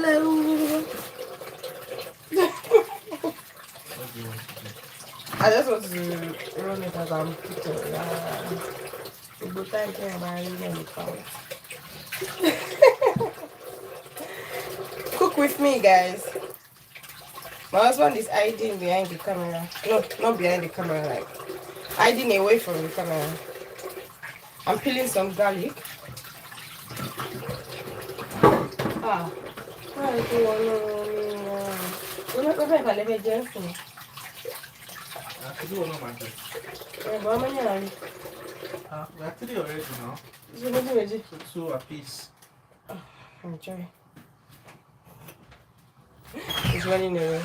Hello. What do you want to do? I just want to run it as I'm cooking. But time can I really cook with me, guys. My husband is hiding behind the camera. No, not behind the camera, like hiding away from the camera. I'm peeling some garlic. Ah, I Actually, one of my day. We're actually already now. So two a piece. Enjoy. It's running away.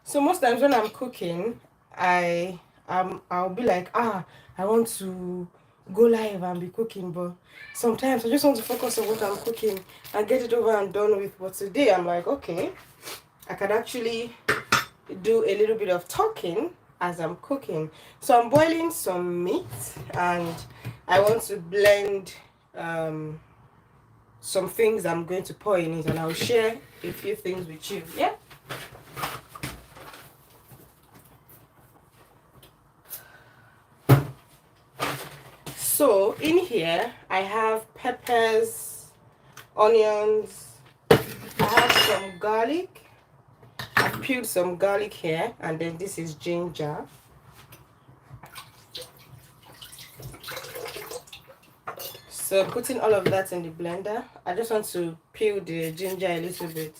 So most times when I'm cooking, I'll be like, I want to go live and be cooking, but sometimes I just want to focus on what I'm cooking and get it over and done with. But today I'm like, okay, I can actually do a little bit of talking as I'm cooking. So I'm boiling some meat and I want to blend some things I'm going to pour in it, and I'll share a few things with you. Yeah. So in here I have peppers, onions, I have some garlic. I've peeled some garlic here, and then this is ginger. So putting all of that in the blender, I just want to peel the ginger a little bit.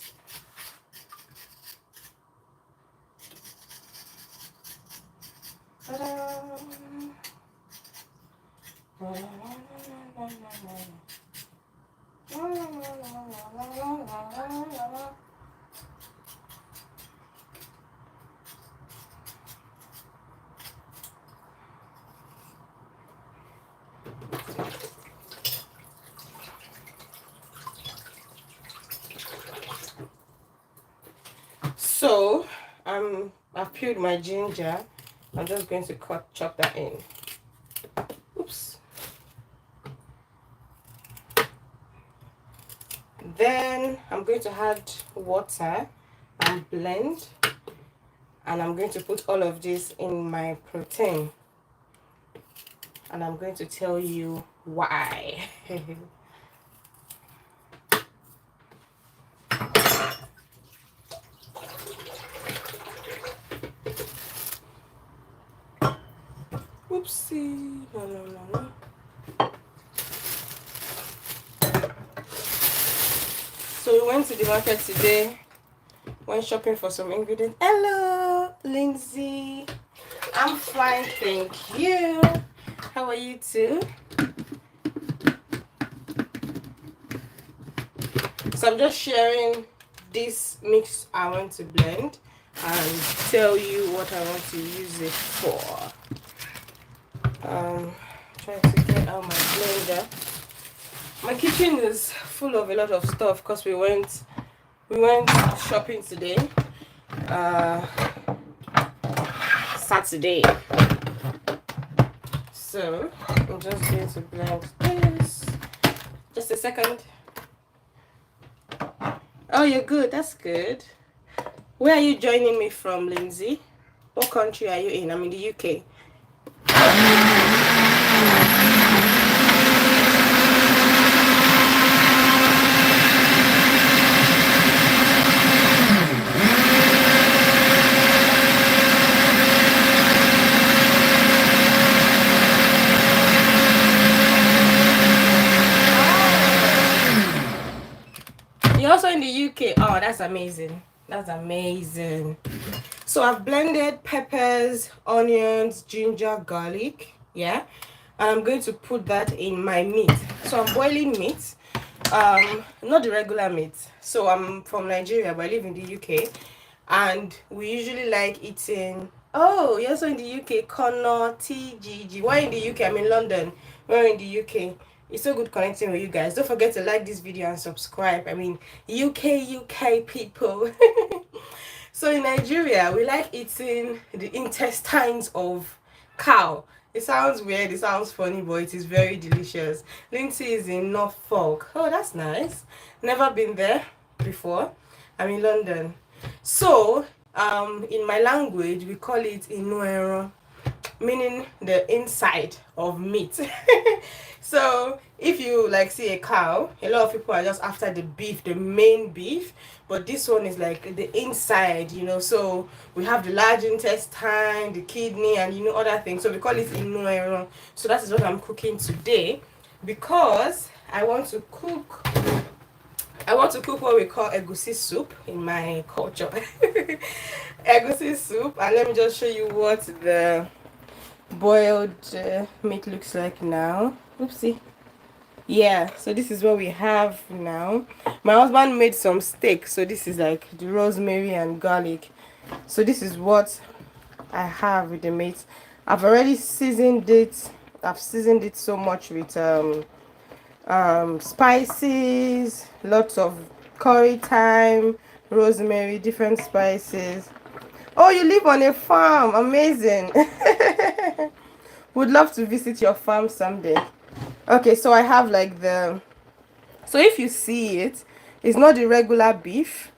So I've peeled my ginger. I'm just going to chop that in. Oops. Then I'm going to add water and blend, and I'm going to put all of this in my protein, and I'm going to tell you why. Oopsie. No. So we went to the market today, went shopping for some ingredients. Hello, Lindsay. I'm fine, thank you. How are you too? So I'm just sharing this mix I want to blend and tell you what I want to use it for. Trying to get out my blender. My kitchen is full of a lot of stuff because we went shopping today, Saturday. So I'm just going to blend this. Just a second. Oh, you're good. That's good. Where are you joining me from, Lindsay? What country are you in? I'm in the UK. You're also in the UK. Oh, that's amazing. That's amazing. So I've blended peppers, onions, ginger, garlic. Yeah. And I'm going to put that in my meat. So I'm boiling meat. Not the regular meat. So I'm from Nigeria, but I live in the UK. And we usually like eating. Oh, you're also in the UK. Connor, TGG. Why in the UK? I'm in London. We're in the UK. It's so good connecting with you guys. Don't forget to like this video and subscribe. I mean, UK people. So in Nigeria, we like eating the intestines of cow. It sounds weird, it sounds funny, but it is very delicious. Lindsay is in Norfolk. Oh, that's nice. Never been there before. I'm in London. So, in my language, we call it Inuero, meaning the inside of meat. So if you like see a cow, a lot of people are just after the beef, the main beef, but this one is like the inside, you know. So we have the large intestine, the kidney, and you know other things. So we call it inuero. So that is what I'm cooking today, because I want to cook what we call egusi soup in my culture. Egusi soup. And let me just show you what the boiled meat looks like now. Oopsie. Yeah, so this is what we have now. My husband made some steak, so this is like the rosemary and garlic. So this is what I have with the meat. I've already seasoned it. I've seasoned it so much with spices, lots of curry, thyme, rosemary, different spices. Oh, you live on a farm. Amazing. Would love to visit your farm someday. Okay, so I have like so if you see it, it's not the regular beef.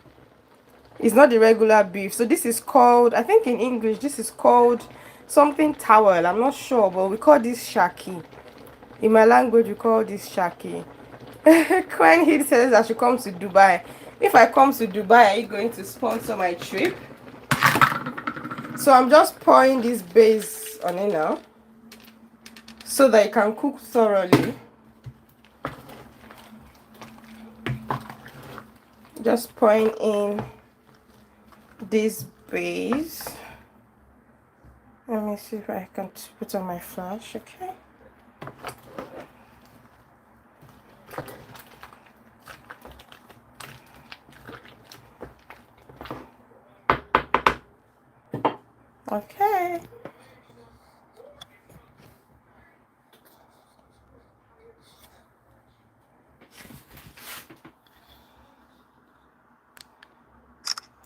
It's not the regular beef. So this is called, I think in English, this is called something towel. I'm not sure, but we call this shaki. In my language, we call this shaki. When he says I should come to Dubai. If I come to Dubai, are you going to sponsor my trip? So I'm just pouring this base on it now, so that it can cook thoroughly. Just pouring in this base. Let me see if I can put on my flash, okay? Okay.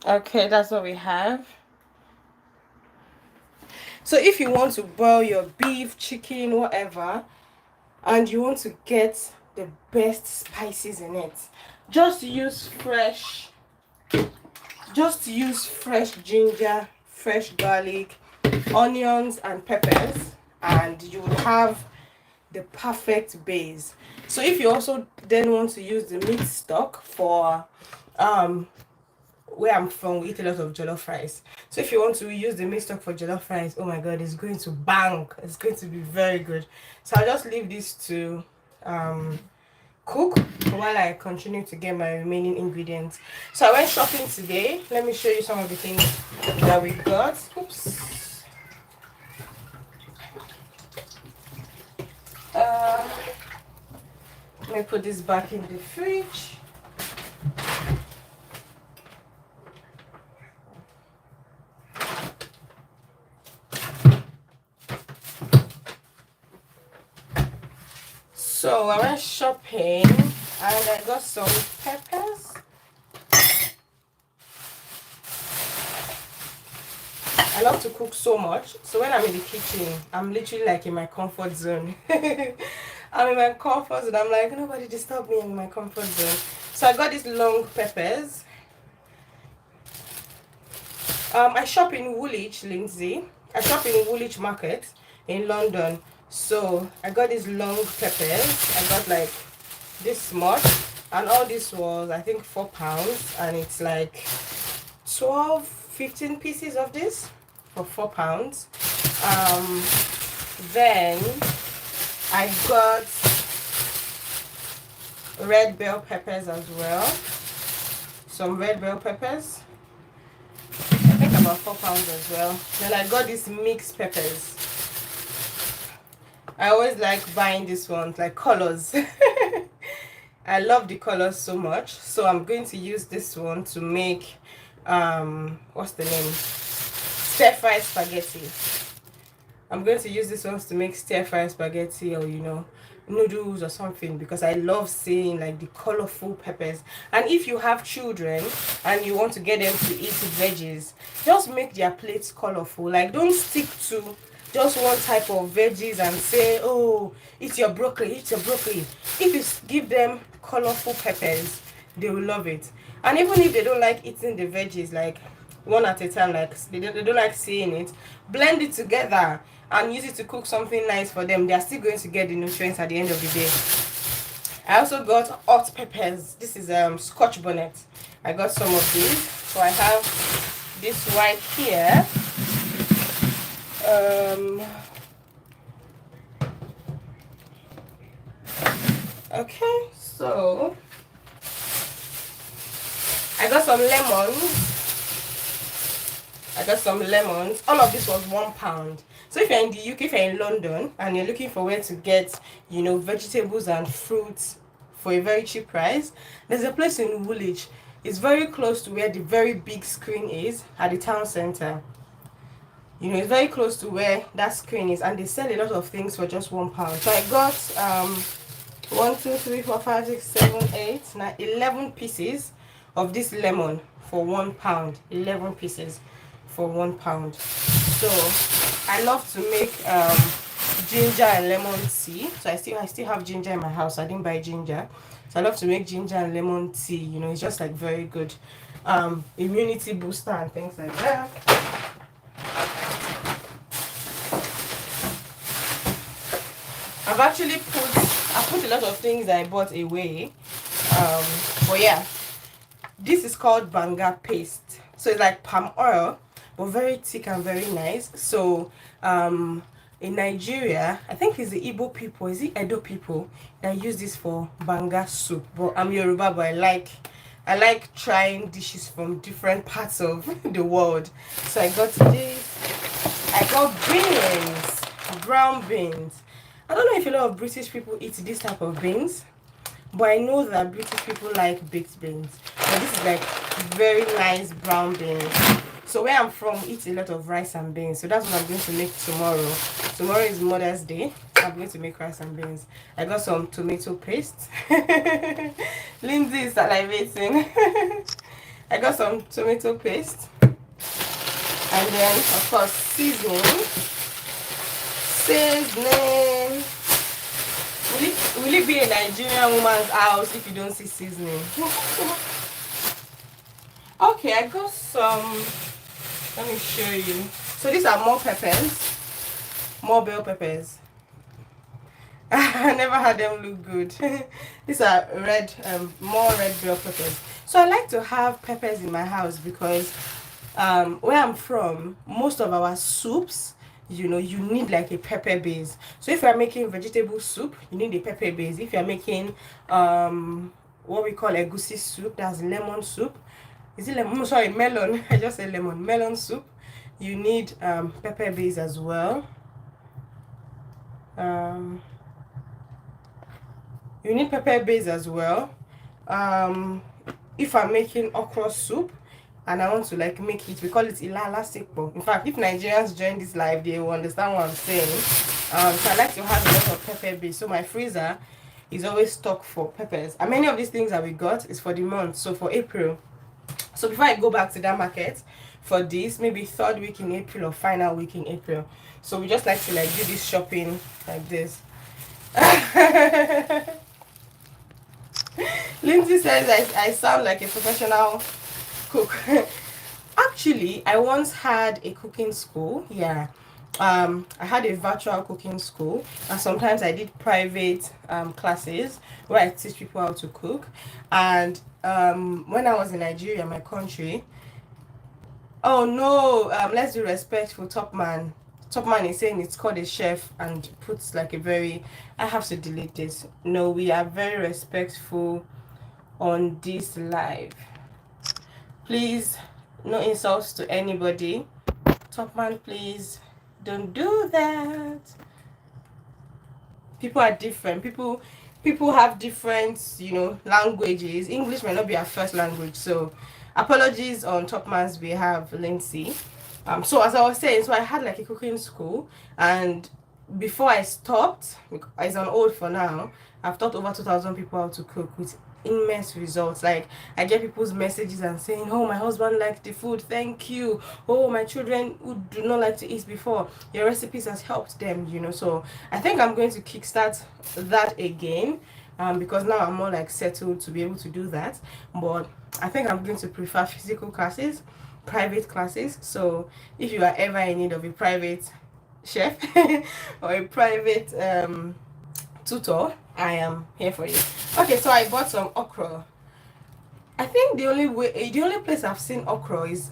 Okay, that's what we have. So if you want to boil your beef, chicken, whatever, and you want to get the best spices in it, just use fresh ginger, fresh garlic, onions and peppers, and you will have the perfect base. So if you also then want to use the meat stock, for where I'm from, we eat a lot of jollof rice. So if you want to use the meat stock for jollof rice, oh my god, it's going to bang. It's going to be very good. So I'll just leave this to cook while I continue to get my remaining ingredients. So I went shopping today. Let me show you some of the things that we got. Oops. Let me put this back in the fridge. So I went shopping and I got some peppers. I love to cook so much. So when I'm in the kitchen, I'm literally like in my comfort zone. I'm in my comfort zone. I'm like, nobody disturb me in my comfort zone. So I got these long peppers. I shop in Woolwich, Lindsay. I shop in Woolwich Market in London. So I got these long peppers. I got like this much, and all this was I think £4, and it's like 12-15 pieces of this for £4. Then I got red bell peppers as well. Some red bell peppers, I think about £4 as well. Then I got these mixed peppers. I always like buying this one, like colors. I love the colors so much. So I'm going to use this one to make what's the name? Stir-fried spaghetti. I'm going to use this one to make stir-fried spaghetti, or you know, noodles or something, because I love seeing like the colorful peppers. And if you have children and you want to get them to eat veggies, just make their plates colorful. Like, don't stick to just one type of veggies and say, oh, eat your broccoli, eat your broccoli. If you give them colorful peppers, they will love it. And even if they don't like eating the veggies like one at a time, like they don't like seeing it, blend it together and use it to cook something nice for them. They are still going to get the nutrients at the end of the day. I also got hot peppers. This is Scotch bonnet. I got some of these. So I have this white here. Okay, so I got some lemons. All of this was £1. So if you're in the UK, if you're in London and you're looking for where to get, vegetables and fruits for a very cheap price, there's a place in Woolwich. It's very close to where the very big screen is at the town center. It's very close to where that screen is, and they sell a lot of things for just £1. So I got 1, 2, 3, 4, 5, 6, 7, 8, 9, 11 pieces of this lemon for £1. 11 pieces for £1. So I love to make ginger and lemon tea. So I still have ginger in my house. I didn't buy ginger. So I love to make ginger and lemon tea. It's just like very good immunity booster and things like that. I put a lot of things that I bought away. But yeah, this is called banga paste. So it's like palm oil, but very thick and very nice. So in Nigeria, I think it's the Igbo people, is it Edo people that use this for banga soup. But I'm Yoruba, but I like trying dishes from different parts of the world. So I got this. I got beans, brown beans. I don't know if a lot of British people eat this type of beans, but I know that British people like baked beans. But this is like very nice brown beans. So where I'm from, eat a lot of rice and beans. So that's what I'm going to make tomorrow. Tomorrow is Mother's Day. I'm going to make rice and beans. I got some tomato paste. Lindsay is salivating. I got some tomato paste. And then, of course, seasoning. Will it be a Nigerian woman's house if you don't see seasoning? Okay, I got some. Let me show you. So these are more peppers, more bell peppers. I never had them look good. These are more red bell peppers. So I like to have peppers in my house because where I'm from, most of our soups, you need like a pepper base. So if you're making vegetable soup, you need a pepper base. If you're making what we call egusi soup, that's lemon soup. Is it lemon? Sorry, melon. I just said lemon. Melon soup. You need pepper base as well. You need pepper base as well. If I'm making okra soup and I want to like make it, we call it ilala sekpo. In fact, if Nigerians join this live, they will understand what I'm saying. So I like to have a lot of pepper base. So my freezer is always stocked for peppers. And many of these things that we got is for the month. So for April. So before I go back to that market for this, maybe third week in April or final week in April. So we just like to like do this shopping like this. Lindsay says I sound like a professional cook. Actually, I once had a cooking school. Yeah. I had a virtual cooking school, and sometimes I did private classes where I teach people how to cook. And when I was in Nigeria, my country, oh no, let's be respectful. Top man is saying it's called a chef and puts like a very, I have to delete this. No, we are very respectful on this live. Please, no insults to anybody. Top man, please don't do that. People are different. People have different, languages. English may not be our first language, so apologies on Top Man's behalf, Lindsay. So as I was saying, so I had like a cooking school, and before I stopped, it's on hold for now. I've taught over 2,000 people how to cook with immense results. Like, I get people's messages and saying, oh, my husband liked the food, thank you. Oh, my children who do not like to eat before, your recipes has helped them, you know. So I think I'm going to kickstart that again, because now I'm more like settled to be able to do that. But I think I'm going to prefer physical classes, private classes. So if you are ever in need of a private chef or a private tutor, I am here for you. Okay, so I bought some okra. I think the only place I've seen okra is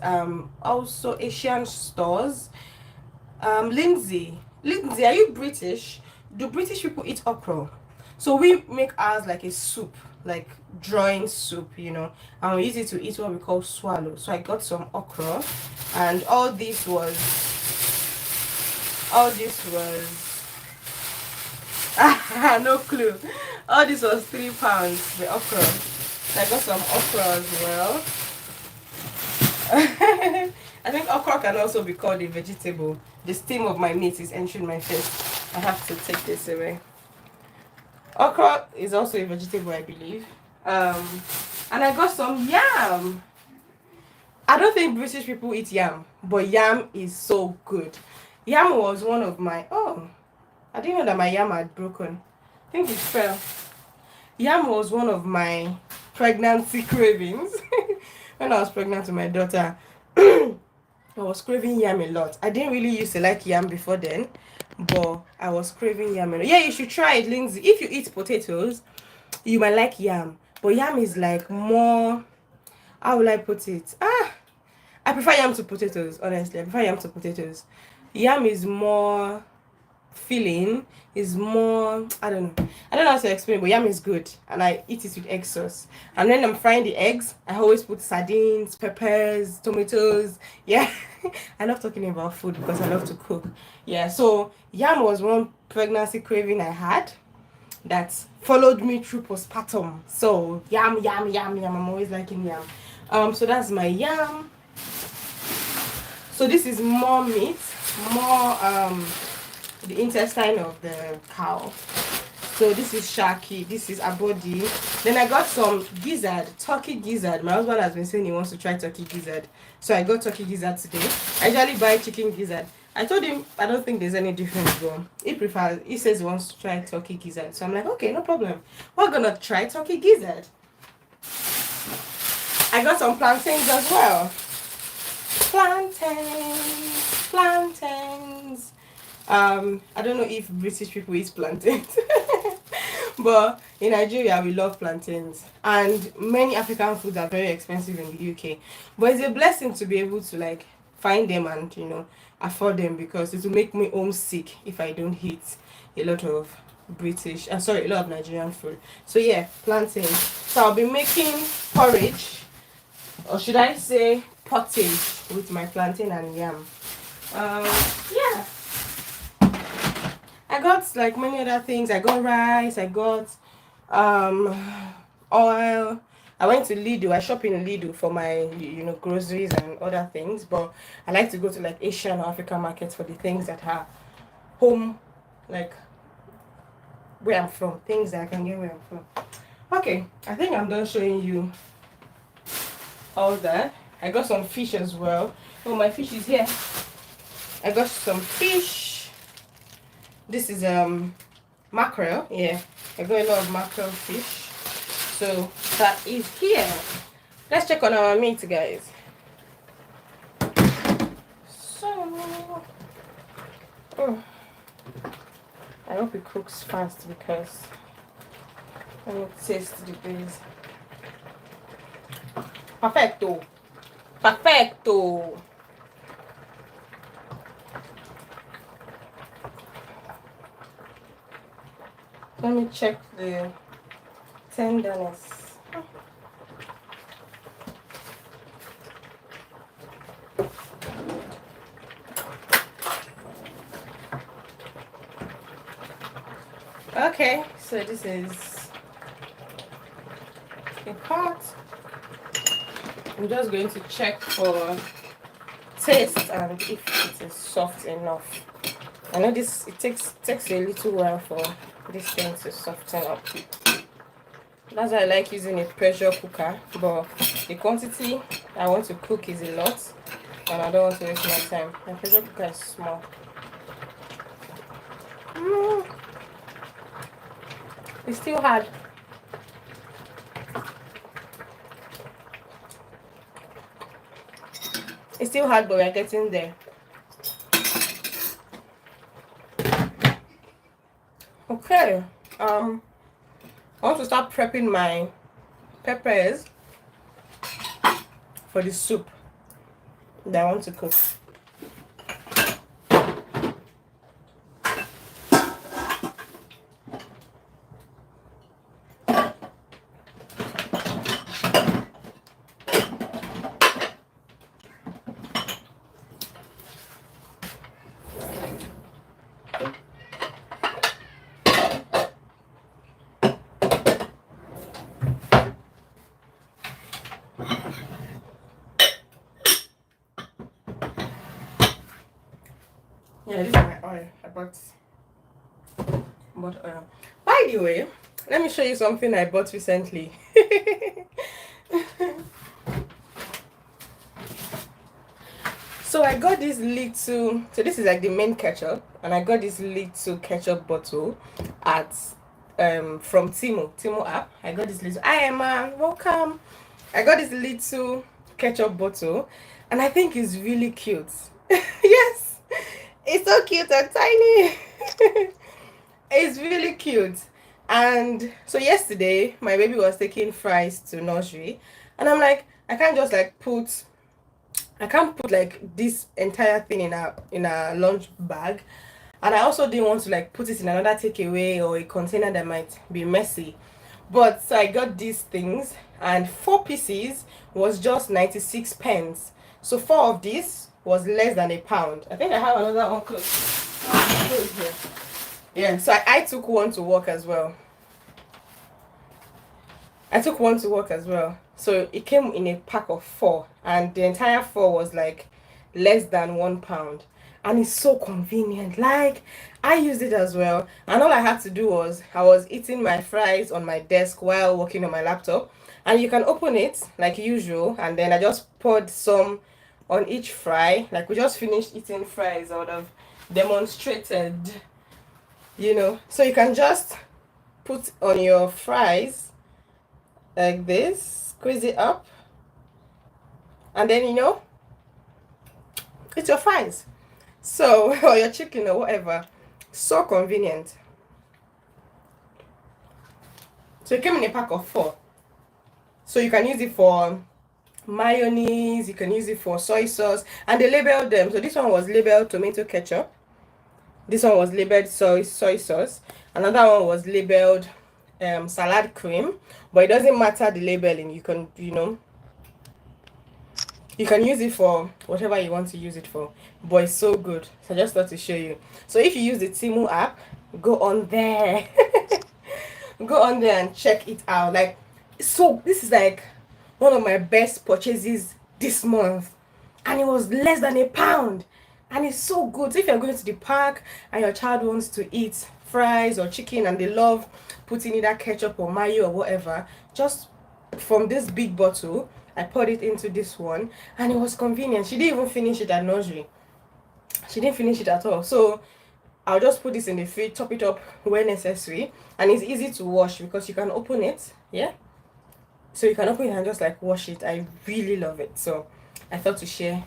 also Asian stores. Lindsay, are you British? Do British people eat okra? So we make ours like a soup, like drawing soup, you know, and we use it to eat what we call swallow. So I got some okra, and all this was no clue. All this was £3, the okra. I got some okra as well. I think okra can also be called a vegetable. The steam of my meat is entering my face. I have to take this away. Okra is also a vegetable, I believe. And I got some yam. I don't think British people eat yam, but yam is so good. Yam was one of my I didn't know that my yam had broken. I think it fell. Yam was one of my pregnancy cravings. When I was pregnant with my daughter, I was craving yam a lot. I didn't really used to like yam before then, but I was craving yam a lot. Yeah, you should try it, Lindsay. If you eat potatoes, you might like yam. But yam is like more, how will I put it? I prefer yam to potatoes, honestly. I prefer yam to potatoes. Yam is more filling, is more, I don't know how to explain, but yam is good, and I eat it with egg sauce. And when I'm frying the eggs, I always put sardines, peppers, tomatoes. Yeah. I love talking about food because I love to cook. Yeah, so yam was one pregnancy craving I had that followed me through postpartum. So yam, I'm always liking yam. So that's my yam. So this is more meat, more the intestine of the cow. So this is shaki, this is abodi. Then I got some gizzard, turkey gizzard. My husband has been saying he wants to try turkey gizzard, so I got turkey gizzard today. I usually buy chicken gizzard. I told him I don't think there's any difference, but he says he wants to try turkey gizzard. So I'm like, okay, no problem. We're gonna try turkey gizzard. I got some plantains as well. Plantains. I don't know if British people eat plantains, but in Nigeria we love plantains, and many African foods are very expensive in the UK. But it's a blessing to be able to like find them and afford them, because it will make me homesick if I don't eat a lot of a lot of Nigerian food. So yeah, plantains. So I'll be making porridge, or should I say pottage, with my plantain and yam. Yeah. I got like many other things. I got rice, I got oil. I went to Lidl. I shop in Lidl for my groceries and other things, but I like to go to like Asian or African markets for the things that are home, like where I'm from, things that I can get where I'm from. Okay, I think I'm done showing you all that. I got some fish as well. Oh, my fish is here. I got some fish. This is mackerel. Yeah, I got a lot of mackerel fish. So that is here. Let's check on our meat, guys. So I hope it cooks fast, because let me taste the base. Perfecto. Let me check the tenderness. Okay, so this is a pot. I'm just going to check for taste and if it is soft enough. I know it takes a little while for this thing to soften up. That's why I like using a pressure cooker, but the quantity I want to cook is a lot and I don't want to waste my time. My pressure cooker is small. It's still hard. It's still hard, but we're getting there. Okay. I want to start prepping my peppers for the soup that I want to cook. Yeah, this is my oil. I bought oil. By the way, let me show you something I bought recently. So I got this little, so this is like the main ketchup, and I got this little ketchup bottle at from Timo app. I got this little, hi Emma, welcome. I got this little ketchup bottle, and I think it's really cute. Yes, it's so cute and tiny. It's really cute. And so yesterday my baby was taking fries to nursery, and I'm like, I can't just like I can't put like this entire thing in a lunch bag, and I also didn't want to like put it in another takeaway or a container that might be messy. But so I got these things, and 4 pieces was just 96 pence. So 4 of these was less than £1. I think I have another one close here. Yeah, so I took one to work as well. So it came in a pack of 4, and the entire 4 was like less than £1. And it's so convenient. Like, I used it as well, and all I had to do was I was eating my fries on my desk while working on my laptop, and you can open it like usual, and then I just poured some on each fry. Like, we just finished eating fries. I would have demonstrated, so you can just put on your fries like this, squeeze it up, and then it's your fries. So, or your chicken or whatever. So convenient. So it came in a pack of 4. So you can use it for mayonnaise, you can use it for soy sauce, and they labeled them. So this one was labeled tomato ketchup, this one was labeled soy sauce, another one was labeled salad cream, but it doesn't matter the labeling. You can you can use it for whatever you want to use it for, but it's so good. So I just thought to show you. So if you use the Temu app, go on there. Go on there and check it out. Like, so this is like one of my best purchases this month, and it was less than £1, and it's so good. So if you're going to the park and your child wants to eat fries or chicken and they love putting either ketchup or mayo or whatever, just from this big bottle I poured it into this one, and it was convenient. She didn't even finish it at nursery. She didn't finish it at all. So I'll just put this in the fridge, top it up where necessary, and it's easy to wash because you can open it. Yeah, so you can open it and just like wash it. I really love it, so I thought to share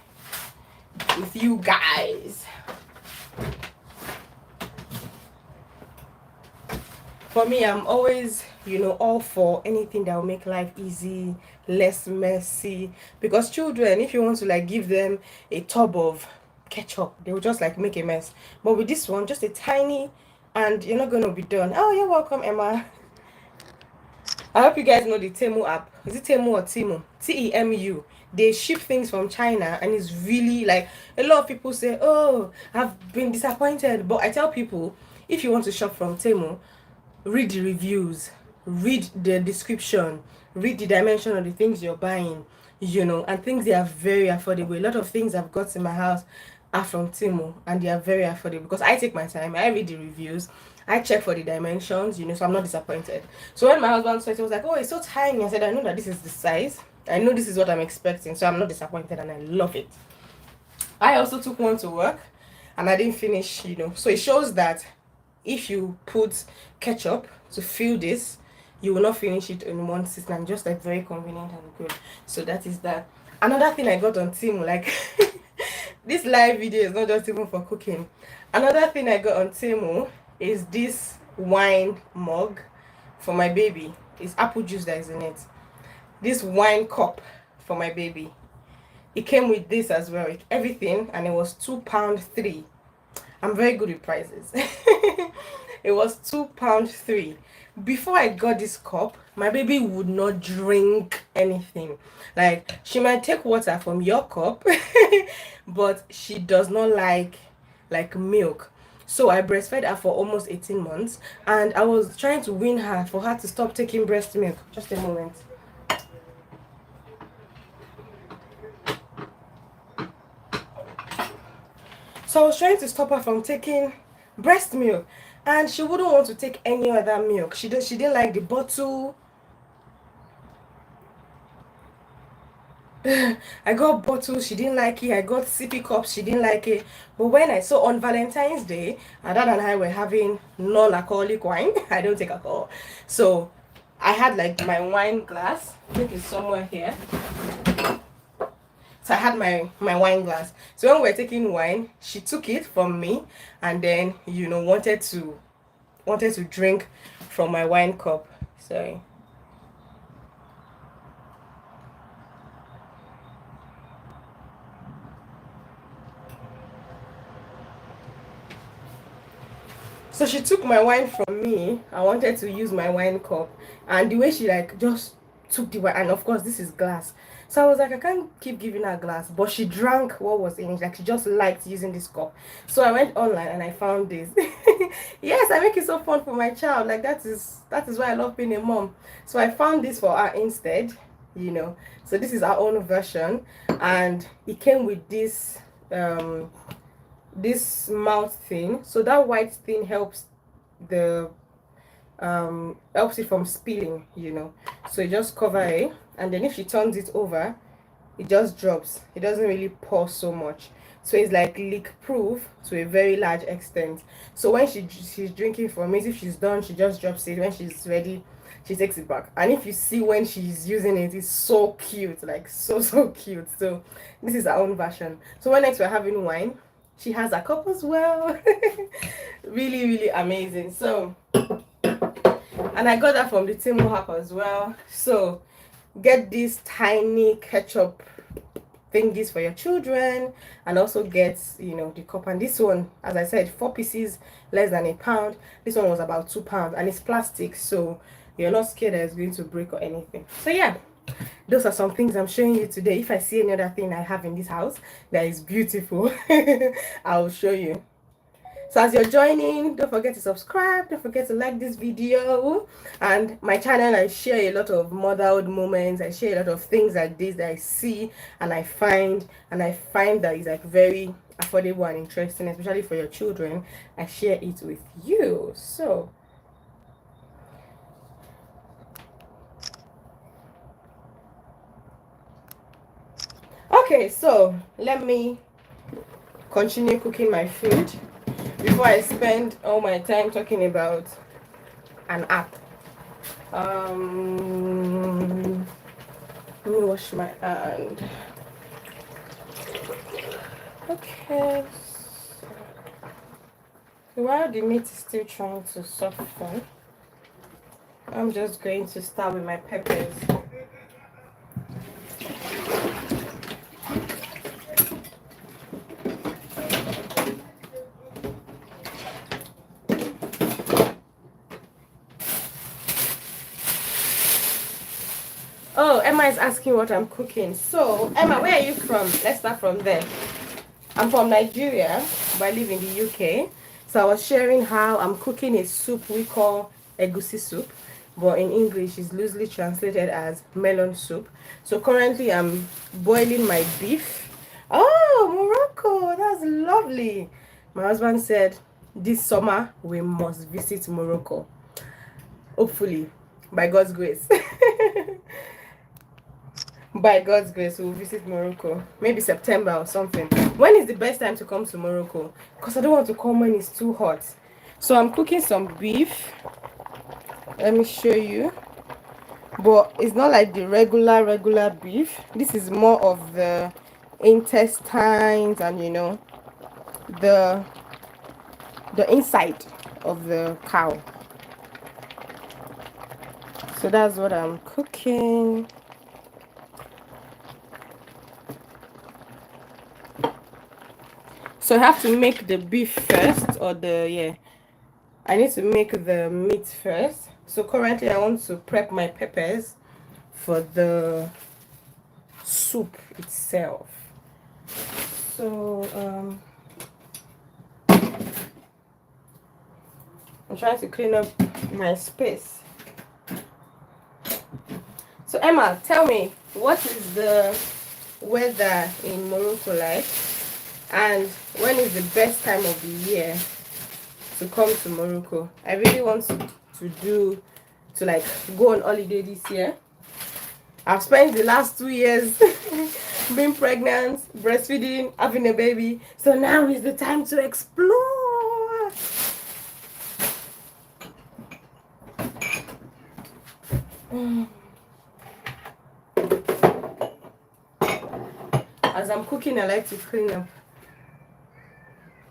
with you guys. For me, I'm always all for anything that will make life easy, less messy, because children, if you want to like give them a tub of ketchup, they will just like make a mess. But with this one, just a tiny, and you're not going to be done. Oh, you're welcome, Emma. I hope you guys know the Temu app. Is it Temu or Temu? Temu. They ship things from China, and it's really like, a lot of people say, oh, I've been disappointed. But I tell people, if you want to shop from Temu, read the reviews, read the description, read the dimension of the things you're buying, and things, they are very affordable. A lot of things I've got in my house are from Temu, and they are very affordable because I take my time, I read the reviews, I checked for the dimensions, you know, so I'm not disappointed. So when my husband said, he was like, oh, it's so tiny. I said, I know that this is the size. I know this is what I'm expecting, so I'm not disappointed and I love it. I also took one to work and I didn't finish, you know. So it shows that if you put ketchup to fill this, you will not finish it in one sitting, and just like very convenient and good. So that is that. Another thing I got on Temu, like this live video is not just even for cooking. Another thing I got on Temu is this wine mug for my baby. It's apple juice that is in it. This wine cup for my baby. It came with this as well, everything, and it was £2.3. I'm very good with prices. It was £2.3. Before I got this cup, my baby would not drink anything. Like, she might take water from your cup, but she does not like milk. So I breastfed her for almost 18 months, and I was trying to win her for her to stop taking breast milk. Just a moment. So I was trying to stop her from taking breast milk, and she wouldn't want to take any other milk. She didn't like the bottle. I got bottles, she didn't like it. I got sippy cups, she didn't like it. But when I saw on Valentine's Day, Adad and I were having non-alcoholic wine. I don't take alcohol. So I had like my wine glass. I think it's somewhere here. So I had my wine glass. So when we were taking wine, she took it from me and then, you know, wanted to drink from my wine cup. Sorry. So she took my wine from me. I wanted to use my wine cup, and the way she like just took the wine, and of course this is glass. So I was like, I can't keep giving her glass, but she drank what was in it. Like, she just liked using this cup. So I went online and I found this. Yes, I make it so fun for my child. Like, that is why I love being a mom. So I found this for her instead, you know. So this is our own version, and it came with this this mouth thing. So that white thing helps the helps it from spilling, you know. So you just cover it, and then if she turns it over, it just drops. It doesn't really pour so much. So it's like leak proof to a very large extent. So when she's drinking from it, if she's done, she just drops it. When she's ready, she takes it back. And if you see when she's using it, it's so cute, like so cute. So this is our own version. So when next we're having wine, she has a cup as well. Really amazing. So, and I got that from the Temu app as well. So get these tiny ketchup thingies for your children, and also get, you know, the cup. And this one, as I said, 4 pieces, less than £1. This one was about £2, and it's plastic, so you're not scared that it's going to break or anything. So yeah, those are some things I'm showing you today. If I see any other thing I have in this house that is beautiful, I'll show you. So as you're joining, don't forget to subscribe, don't forget to like this video. And my channel, I share a lot of motherhood moments. I share a lot of things like this that I see and I find that is like very affordable and interesting, especially for your children. I share it with you. So okay, so let me continue cooking my food before I spend all my time talking about an app. Let me wash my hand. Okay. So while the meat is still trying to soften, I'm just going to start with my peppers. Oh, Emma is asking what I'm cooking. So, Emma, where are you from? Let's start from there. I'm from Nigeria, but I live in the UK. So I was sharing how I'm cooking a soup we call egusi soup, but in English is loosely translated as melon soup. So currently I'm boiling my beef. Oh, Morocco, that's lovely. My husband said this summer we must visit Morocco. Hopefully, by God's grace. By God's grace, we'll visit Morocco. Maybe September or something. When is the best time to come to Morocco? Because I don't want to come when it's too hot. So I'm cooking some beef. Let me show you. But it's not like the regular beef. This is more of the intestines and, you know, the inside of the cow. So that's what I'm cooking. So I have to make the beef first, or I need to make the meat first. So currently I want to prep my peppers for the soup itself. So I'm trying to clean up my space. So Emma, tell me, what is the weather in Morocco like? And when is the best time of the year to come to Morocco? I really want to go on holiday this year. I've spent the last 2 years being pregnant, breastfeeding, having a baby. So now is the time to explore. As I'm cooking, I like to clean up.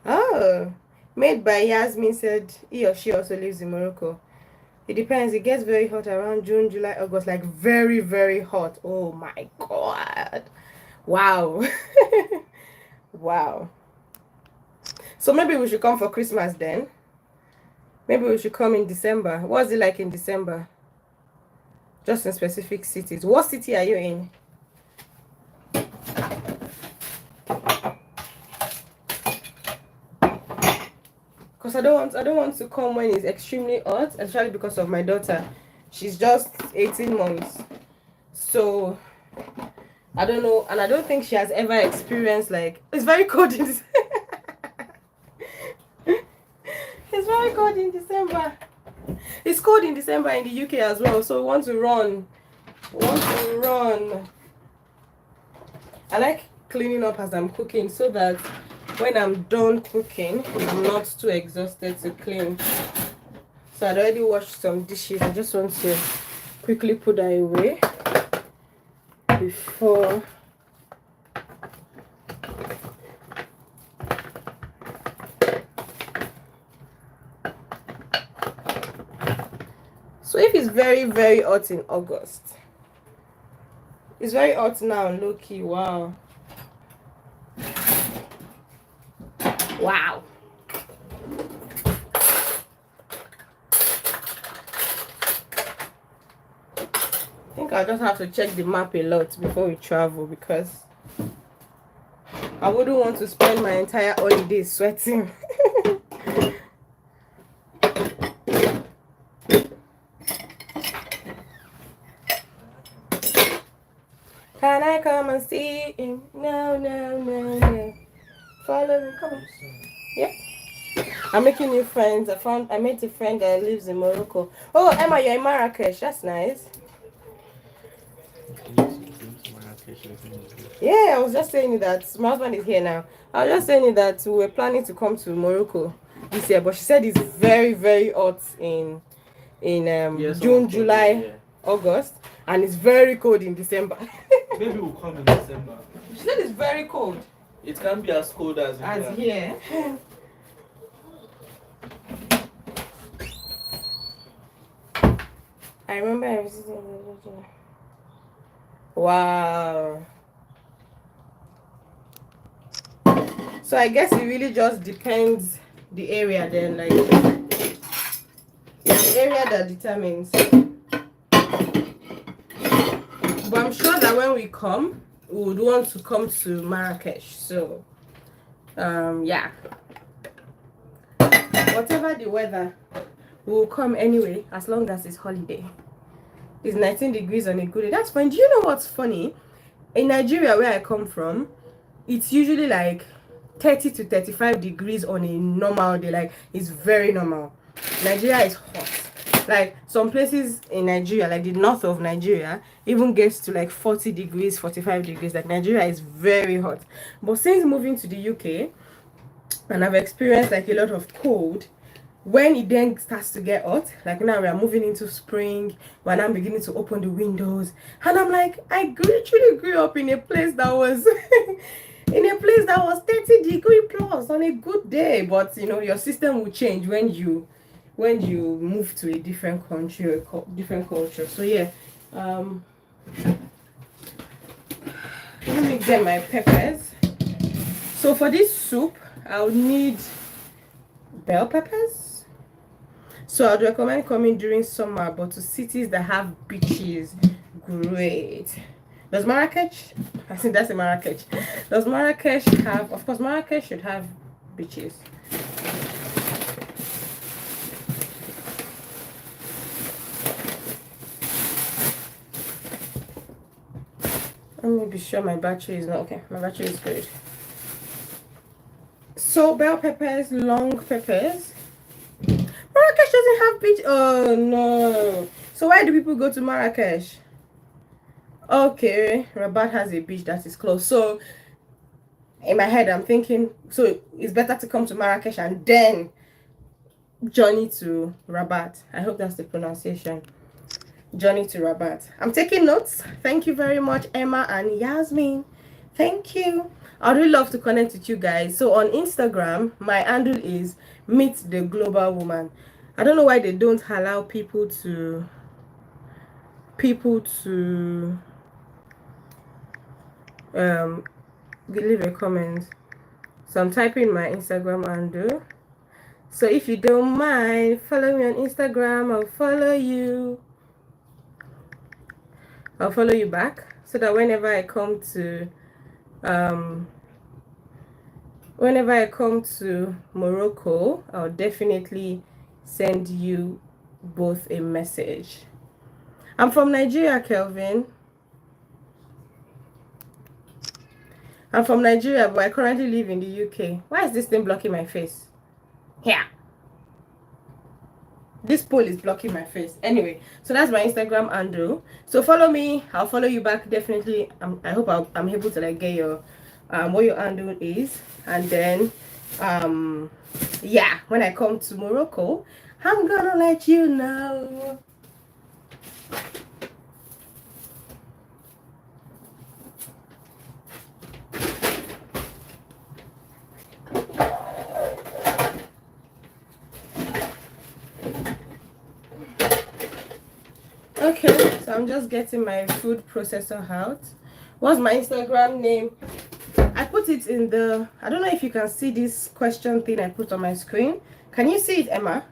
Oh, made by Yasmin said he or she also lives in Morocco. It depends. It gets very hot around June, July, August, like very, very hot. Oh my God. Wow. Wow. So maybe we should come for Christmas then. Maybe we should come in December. What's it like in December? Just in specific cities. What city are you in? Because I don't want to come when it's extremely hot, especially because of my daughter. She's just 18 months. So I don't know, and I don't think she has ever experienced, like, it's very cold in this. It's very cold in December. It's cold in December in the UK as well, so we want to run. I like cleaning up as I'm cooking so that when I'm done cooking, I'm not too exhausted to clean. So I'd already washed some dishes. I just want to quickly put that away before so if it's very, very hot in August, it's very hot now, low-key. Wow. Wow. I think I'll just have to check the map a lot before we travel, because I wouldn't want to spend my entire holiday sweating. Can I come and see him? No. Follow me, come on. Yeah. I'm making new friends. I made a friend that lives in Morocco. Oh, Emma, you're in Marrakesh. That's nice. Yeah, I was just saying that my husband is here now. I was just saying that we were planning to come to Morocco this year, but she said it's very, very hot in June, July, August, and it's very cold in December. Maybe we'll come in December. She said it's very cold. It can't be as cold as here. I remember I visited. Wow. So I guess it really just depends the area then, like it's the area that determines. But I'm sure that when we come, we would want to come to Marrakesh. So yeah. Whatever the weather, we will come anyway, as long as it's holiday. It's 19 degrees on a good day. That's fine. Do you know what's funny? In Nigeria, where I come from, it's usually like 30 to 35 degrees on a normal day. Like, it's very normal. Nigeria is hot. Like, some places in Nigeria, like the north of Nigeria, even gets to like 40 degrees, 45 degrees. Like, Nigeria is very hot. But since moving to the UK, and I've experienced like a lot of cold, when it then starts to get hot, like now we are moving into spring, when I'm beginning to open the windows, and I'm like, I literally grew up in a place that was in a place that was 30-degree plus on a good day. But you know, your system will change when you move to a different country or different culture. So yeah, let me get my peppers. So for this soup, I'll need bell peppers. So I'd recommend coming during summer, but to cities that have beaches, great. Does Marrakech? I think that's in Marrakech. Does Marrakech have? Of course, Marrakech should have beaches. Let me be sure my battery is not okay. My battery is good. So bell peppers, long peppers. Marrakech doesn't have beach. Oh no. So why do people go to Marrakech? Okay, Rabat has a beach that is close. So in my head, I'm thinking, so it's better to come to Marrakech and then journey to Rabat. I hope that's the pronunciation. Journey to Rabat. I'm taking notes. Thank you very much, Emma and Yasmin. Thank you. I'd really love to connect with you guys. So on Instagram, my handle is Meet the Global Woman. I don't know why they don't allow people to leave a comment. So I'm typing my Instagram handle. So if you don't mind, follow me on Instagram. I'll follow you back, so that whenever I come to Morocco, I'll definitely send you both a message. I'm from Nigeria, Kelvin. I'm from Nigeria, but I currently live in the UK. Why is this thing blocking my face? Here. This pole is blocking my face. Anyway, so that's my Instagram handle. So follow me. I'll follow you back, definitely. I hope I'm able to like get your what your handle is, and then yeah, when I come to Morocco, I'm gonna let you know. Okay, so I'm just getting my food processor out. What's my Instagram name? I put it in the, I don't know if you can see this question thing I put on my screen. Can you see it, Emma?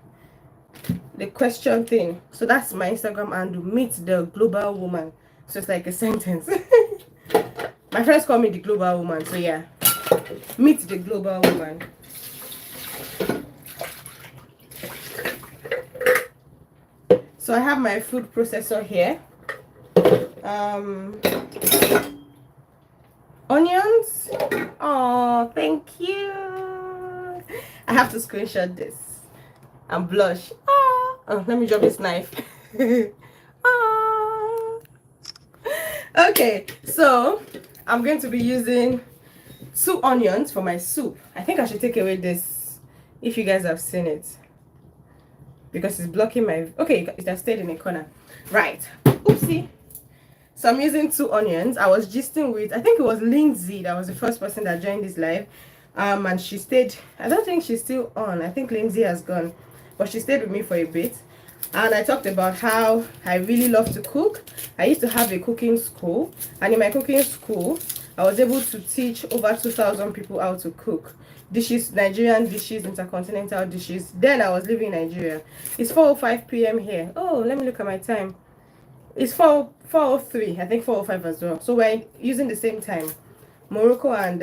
The question thing. So that's my Instagram handle, Meet the Global Woman. So it's like a sentence. My friends call me the Global Woman. So yeah, Meet the Global Woman. So I have my food processor here. Onions. Oh, thank you. I have to screenshot this and blush. Oh, let me drop this knife. Okay, so I'm going to be using 2 onions for my soup. I think I should take away this if you guys have seen it, because it's blocking my, okay, it has stayed in a corner. Right, oopsie. So I'm using 2 onions. I was gisting with, I think it was Lindsay that was the first person that joined this live, and she stayed. I don't think she's still on. I think Lindsay has gone, but she stayed with me for a bit, and I talked about how I really love to cook. I used to have a cooking school, and in my cooking school I was able to teach over 2,000 people how to cook dishes, Nigerian dishes, intercontinental dishes. Then I was living in Nigeria. It's 4:05 p.m. here. Oh, let me look at my time. It's 4:03, I think 4:05 as well. So we're using the same time. Morocco and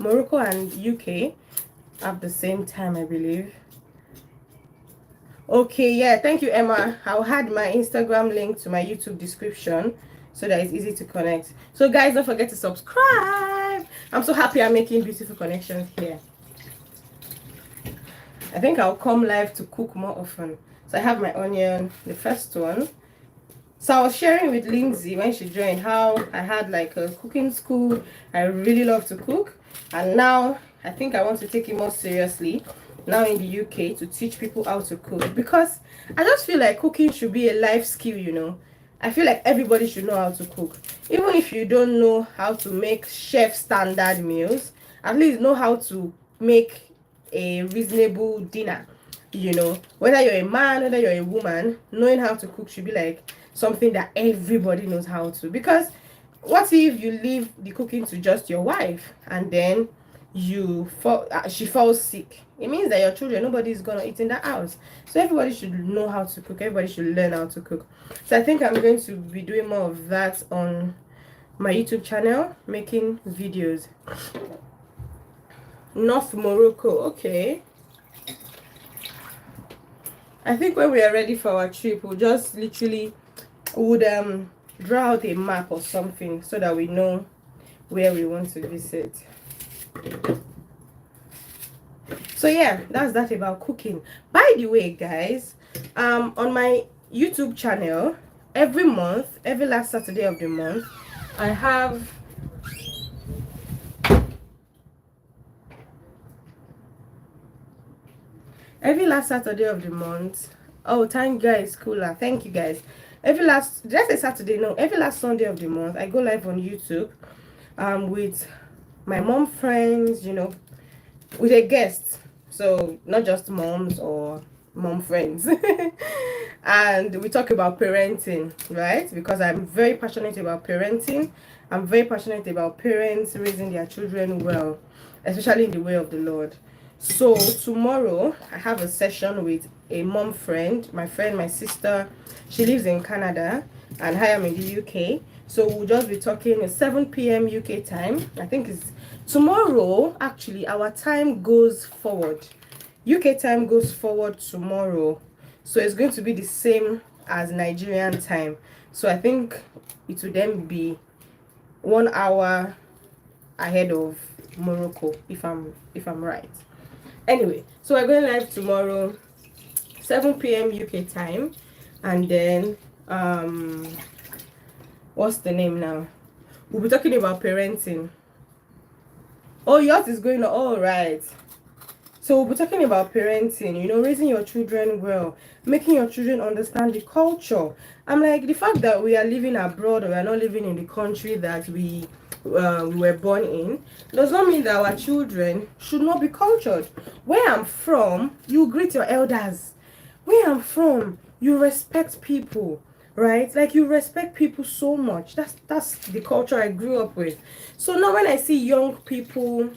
UK have the same time, I believe. Okay, yeah, thank you, Emma. I'll add my Instagram link to my YouTube description. so that it's easy to connect. So guys, don't forget to subscribe. I'm so happy I'm making beautiful connections here. I think I'll come live to cook more often. So I have my onion, the first one. So I was sharing with Lindsay when she joined how I had like a cooking school. I really love to cook, and now I think I want to take it more seriously now in the UK to teach people how to cook, because I just feel like cooking should be a life skill, you know. I feel like everybody should know how to cook. Even if you don't know how to make chef standard meals, at least know how to make a reasonable dinner. You know, whether you're a man, whether you're a woman, knowing how to cook should be like something that everybody knows how to. Because what if you leave the cooking to just your wife and then she falls sick? It means that your children, nobody is gonna eat in that house. So everybody should know how to cook. Everybody should learn how to cook. So I think I'm going to be doing more of that on my YouTube channel, making videos. North Morocco, okay. I think when we are ready for our trip, we'll just literally draw out a map or something so that we know where we want to visit. So yeah, that's that about cooking. By the way, guys, on my YouTube channel, every month, every last Saturday of the month, I have every last Saturday of the month. Oh, thank you guys, cooler. Thank you guys. Every last, did I say Saturday? No, every last Sunday of the month, I go live on YouTube with my mom friends, you know, with a guest. So not just moms or mom friends. And we talk about parenting, right? Because I'm very passionate about parenting. I'm very passionate about parents raising their children well, especially in the way of the Lord. So tomorrow I have a session with a mom friend, my sister. She lives in Canada and I am in the UK. So we'll just be talking at 7 p.m. UK time. I think it's tomorrow. Actually, our time goes forward. UK time goes forward tomorrow. So it's going to be the same as Nigerian time. So I think it will then be 1 hour ahead of Morocco, if I'm right. Anyway, so we're going live tomorrow, 7 p.m. UK time, and then what's the name now? We'll be talking about parenting. Oh, yours is going on. All right. So we'll be talking about parenting, you know, raising your children well, making your children understand the culture. I'm like, the fact that we are living abroad or we are not living in the country that we were born in does not mean that our children should not be cultured. Where I'm from, you greet your elders. Where I'm from, you respect people, right? Like, you respect people so much. That's the culture I grew up with. So now when I see young people,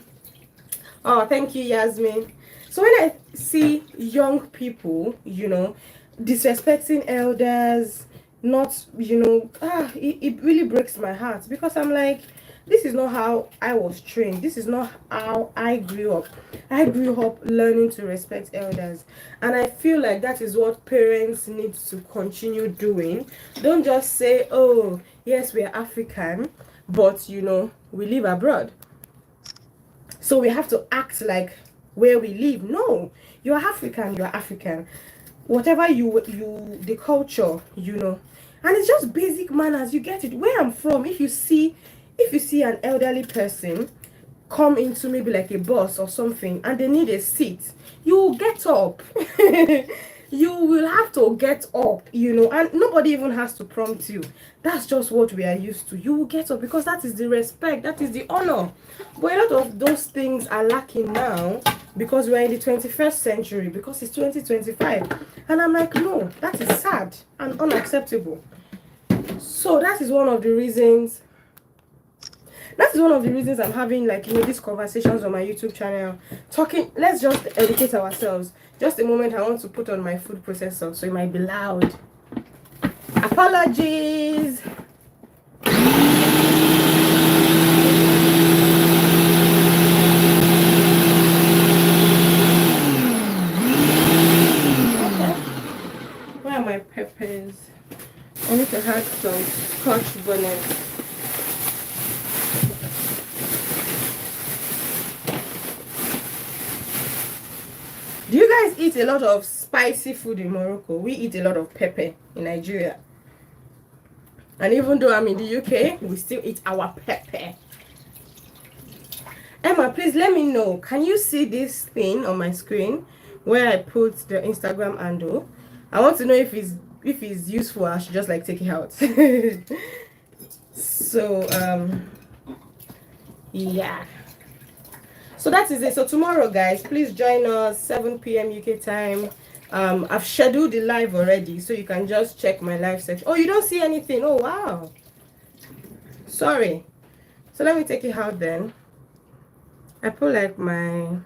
oh, thank you, Yasmin. So when I see young people, you know, disrespecting elders, not, you know, it really breaks my heart, because I'm like, this is not how I was trained. This is not how I grew up. I grew up learning to respect elders. And I feel like that is what parents need to continue doing. Don't just say, oh, yes, we are African, but, you know, we live abroad, so we have to act like where we live. No, you're African, you're African. Whatever the culture, you know. And it's just basic manners. You get it. Where I'm from, if you see an elderly person come into maybe like a bus or something and they need a seat, you will get up. You will have to get up, you know, and nobody even has to prompt you. That's just what we are used to. You will get up because that is the respect, that is the honor. But a lot of those things are lacking now because we're in the 21st century, because it's 2025. And I'm like, no, that is sad and unacceptable. So that is one of the reasons I'm having, like, you know, these conversations on my YouTube channel, talking. Let's just educate ourselves. Just a moment, I want to put on my food processor, so it might be loud. Apologies. Okay. Where are my peppers? I need to have some Scotch bonnet. Do you guys eat a lot of spicy food in Morocco? We eat a lot of pepper in Nigeria. And even though I'm in the UK, we still eat our pepper. Emma, please let me know. Can you see this thing on my screen where I put the Instagram handle? I want to know if it's useful. I should just like take it out. So yeah. So that is it. So tomorrow, guys, please join us 7 p.m. UK time. I've scheduled the live already, so you can just check my live section. Oh, you don't see anything? Oh wow. Sorry. So let me take it out then. I put like my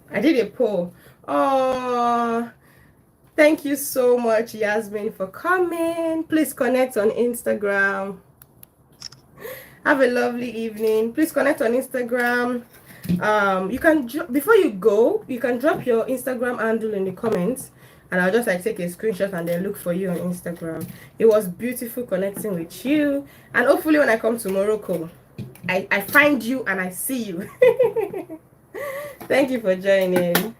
I did a poll. Oh, thank you so much, Yasmin, for coming. Please connect on Instagram. Have a lovely evening. Please connect on Instagram. You can, before you go, you can drop your Instagram handle in the comments, and I'll just like take a screenshot and then look for you on Instagram. It was beautiful connecting with you, and hopefully when I come to Morocco, I find you and I see you. Thank you for joining.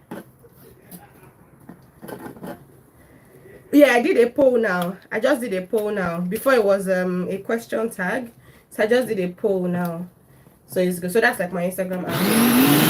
Yeah, I did a poll now. I just did a poll now. Before it was a question tag. So I just did a poll now. So it's good. So that's like my Instagram account.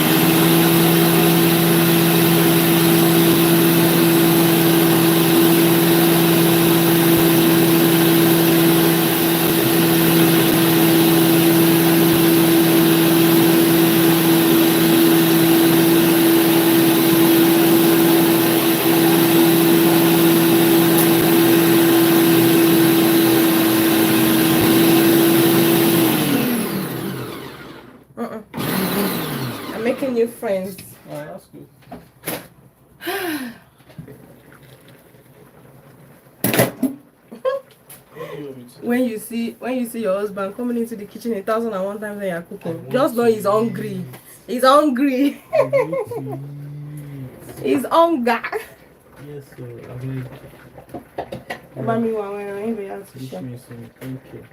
I'm making new friends. Alright, that's good. When you see your husband coming into the kitchen 1,001 times when you're cooking, just know he's hungry. He's hungry. He's hunger. Yes, sir. I mean, Mommy, thank you.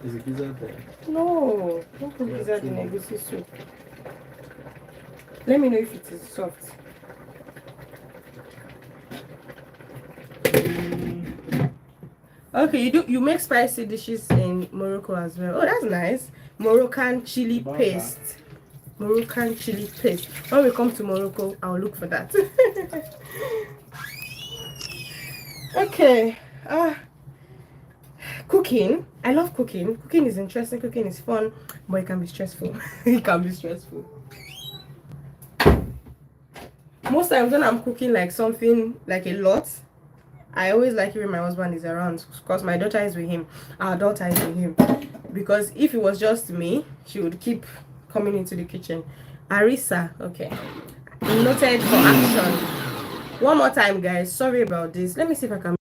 Is it pizza there? No, don't put pizza in egusi soup. Let me know if it is soft. Okay, you make spicy dishes in Morocco as well. Oh, that's nice. Moroccan chili paste. Moroccan chili paste. When we come to Morocco, I'll look for that. Okay. Cooking. I love cooking. Cooking is interesting. Cooking is fun, but it can be stressful. It can be stressful. Most times when I'm cooking like something like a lot, I always like it when my husband is around, because my daughter is with him. Our daughter is with him. Because if it was just me, she would keep coming into the kitchen. Arisa, okay. Noted for action. One more time, guys. Sorry about this. Let me see if I can.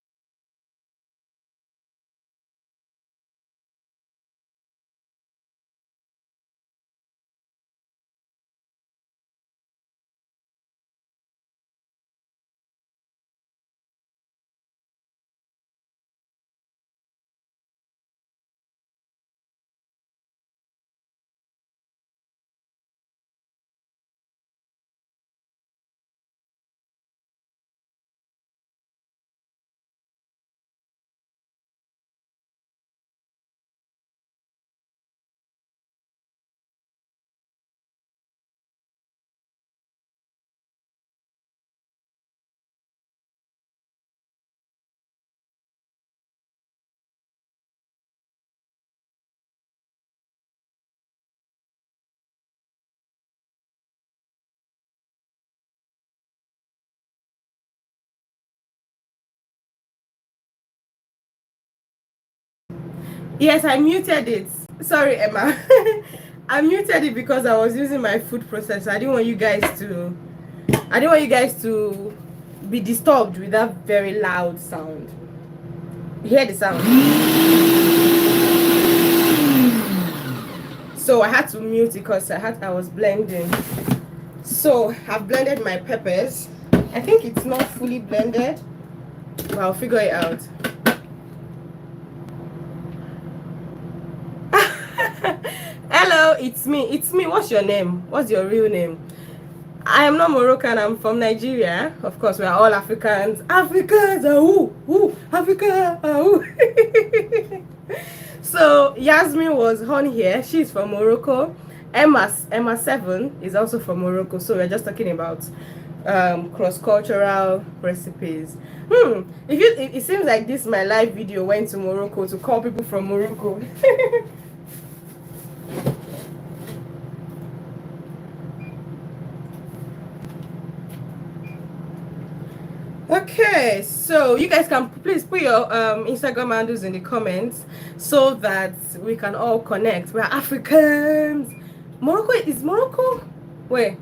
Yes, I muted it. Sorry, Emma. I muted it because I was using my food processor. I didn't want you guys to be disturbed with that very loud sound. You hear the sound? So I had to mute it because I was blending. So I've blended my peppers. I think it's not fully blended, but I'll figure it out. Hello, it's me. It's me. What's your name? What's your real name? I am not Moroccan. I'm from Nigeria. Of course, we are all Africans. Africans, Africa, So Yasmin was on here. She's from Morocco. Emma 7 is also from Morocco. So we're just talking about cross-cultural recipes. It seems like this my live video went to Morocco to call people from Morocco. Okay, so you guys can please put your Instagram handles in the comments so that we can all connect. We're Africans. Morocco is Morocco? Wait.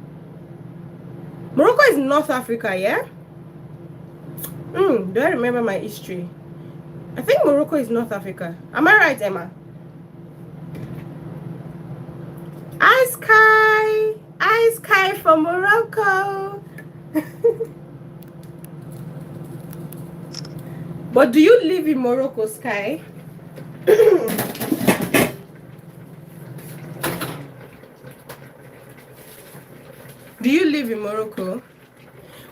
Morocco is North Africa, yeah? Do I remember my history? I think Morocco is North Africa. Am I right, Emma? Hi, Sky from Morocco. But do you live in Morocco, Sky? Do you live in Morocco?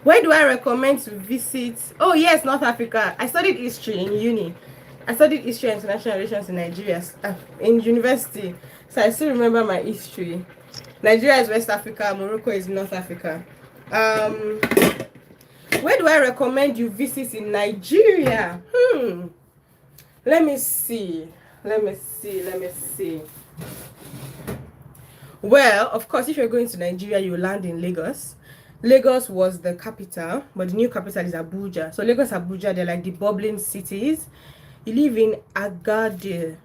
Where do I recommend to visit? Oh yes, North Africa. I studied history in uni. I studied history and international relations in Nigeria in university. So I still remember my history. Nigeria is West Africa, Morocco is North Africa. Where do I recommend you visit in Nigeria? Let me see. Well, of course, if you're going to Nigeria, you land in Lagos. Lagos was the capital, but the new capital is Abuja. So Lagos, Abuja, they're like the bubbling cities. You live in Agadir.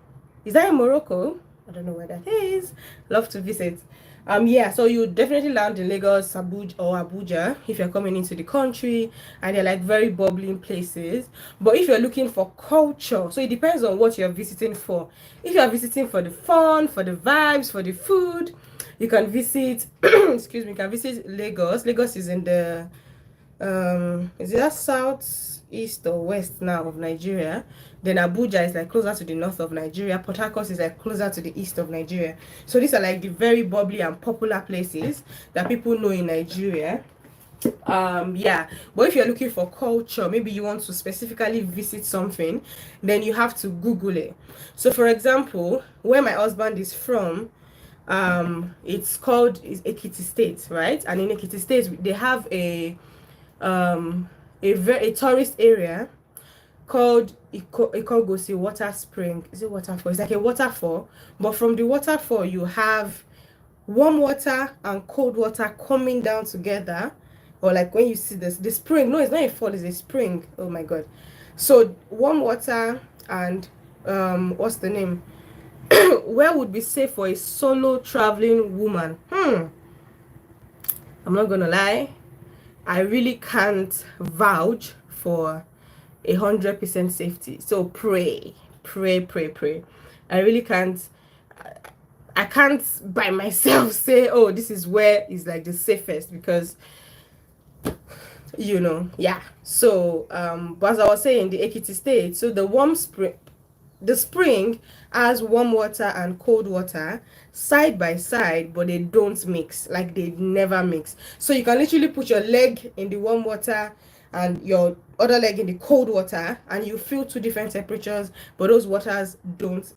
Is that in Morocco? I don't know where that is. Love to visit. Yeah, so you definitely land in Lagos, Abuja if you're coming into the country, and they're like very bubbling places. But if you're looking for culture, so it depends on what you're visiting for. If you're visiting for the fun, for the vibes, for the food, you can visit excuse me, you can visit Lagos. Lagos is in the is it that south, east or west now of Nigeria. Then Abuja is like closer to the north of Nigeria. Port Harcourt is like closer to the east of Nigeria. So these are like the very bubbly and popular places that people know in Nigeria. Yeah, but if you're looking for culture, maybe you want to specifically visit something, then you have to Google it. So for example, where my husband is from, it's called Ekiti State, right? And in Ekiti State they have a tourist area called Ikogosi Water Spring. Is it waterfall? It's like a waterfall, but from the waterfall you have warm water and cold water coming down together. Or like when you see the spring, no, it's not a fall, it's a spring. Oh my god. So warm water and what's the name? Where would be safe for a solo traveling woman? I'm not gonna lie, I really can't vouch for 100% safety. So pray. I really can't. I can't by myself say, oh, this is where is like the safest, because yeah. So but as I was saying, the Ekiti State, so the spring has warm water and cold water side by side, but they don't mix. Like they never mix. So you can literally put your leg in the warm water and your other leg in the cold water, and you feel two different temperatures, but those waters don't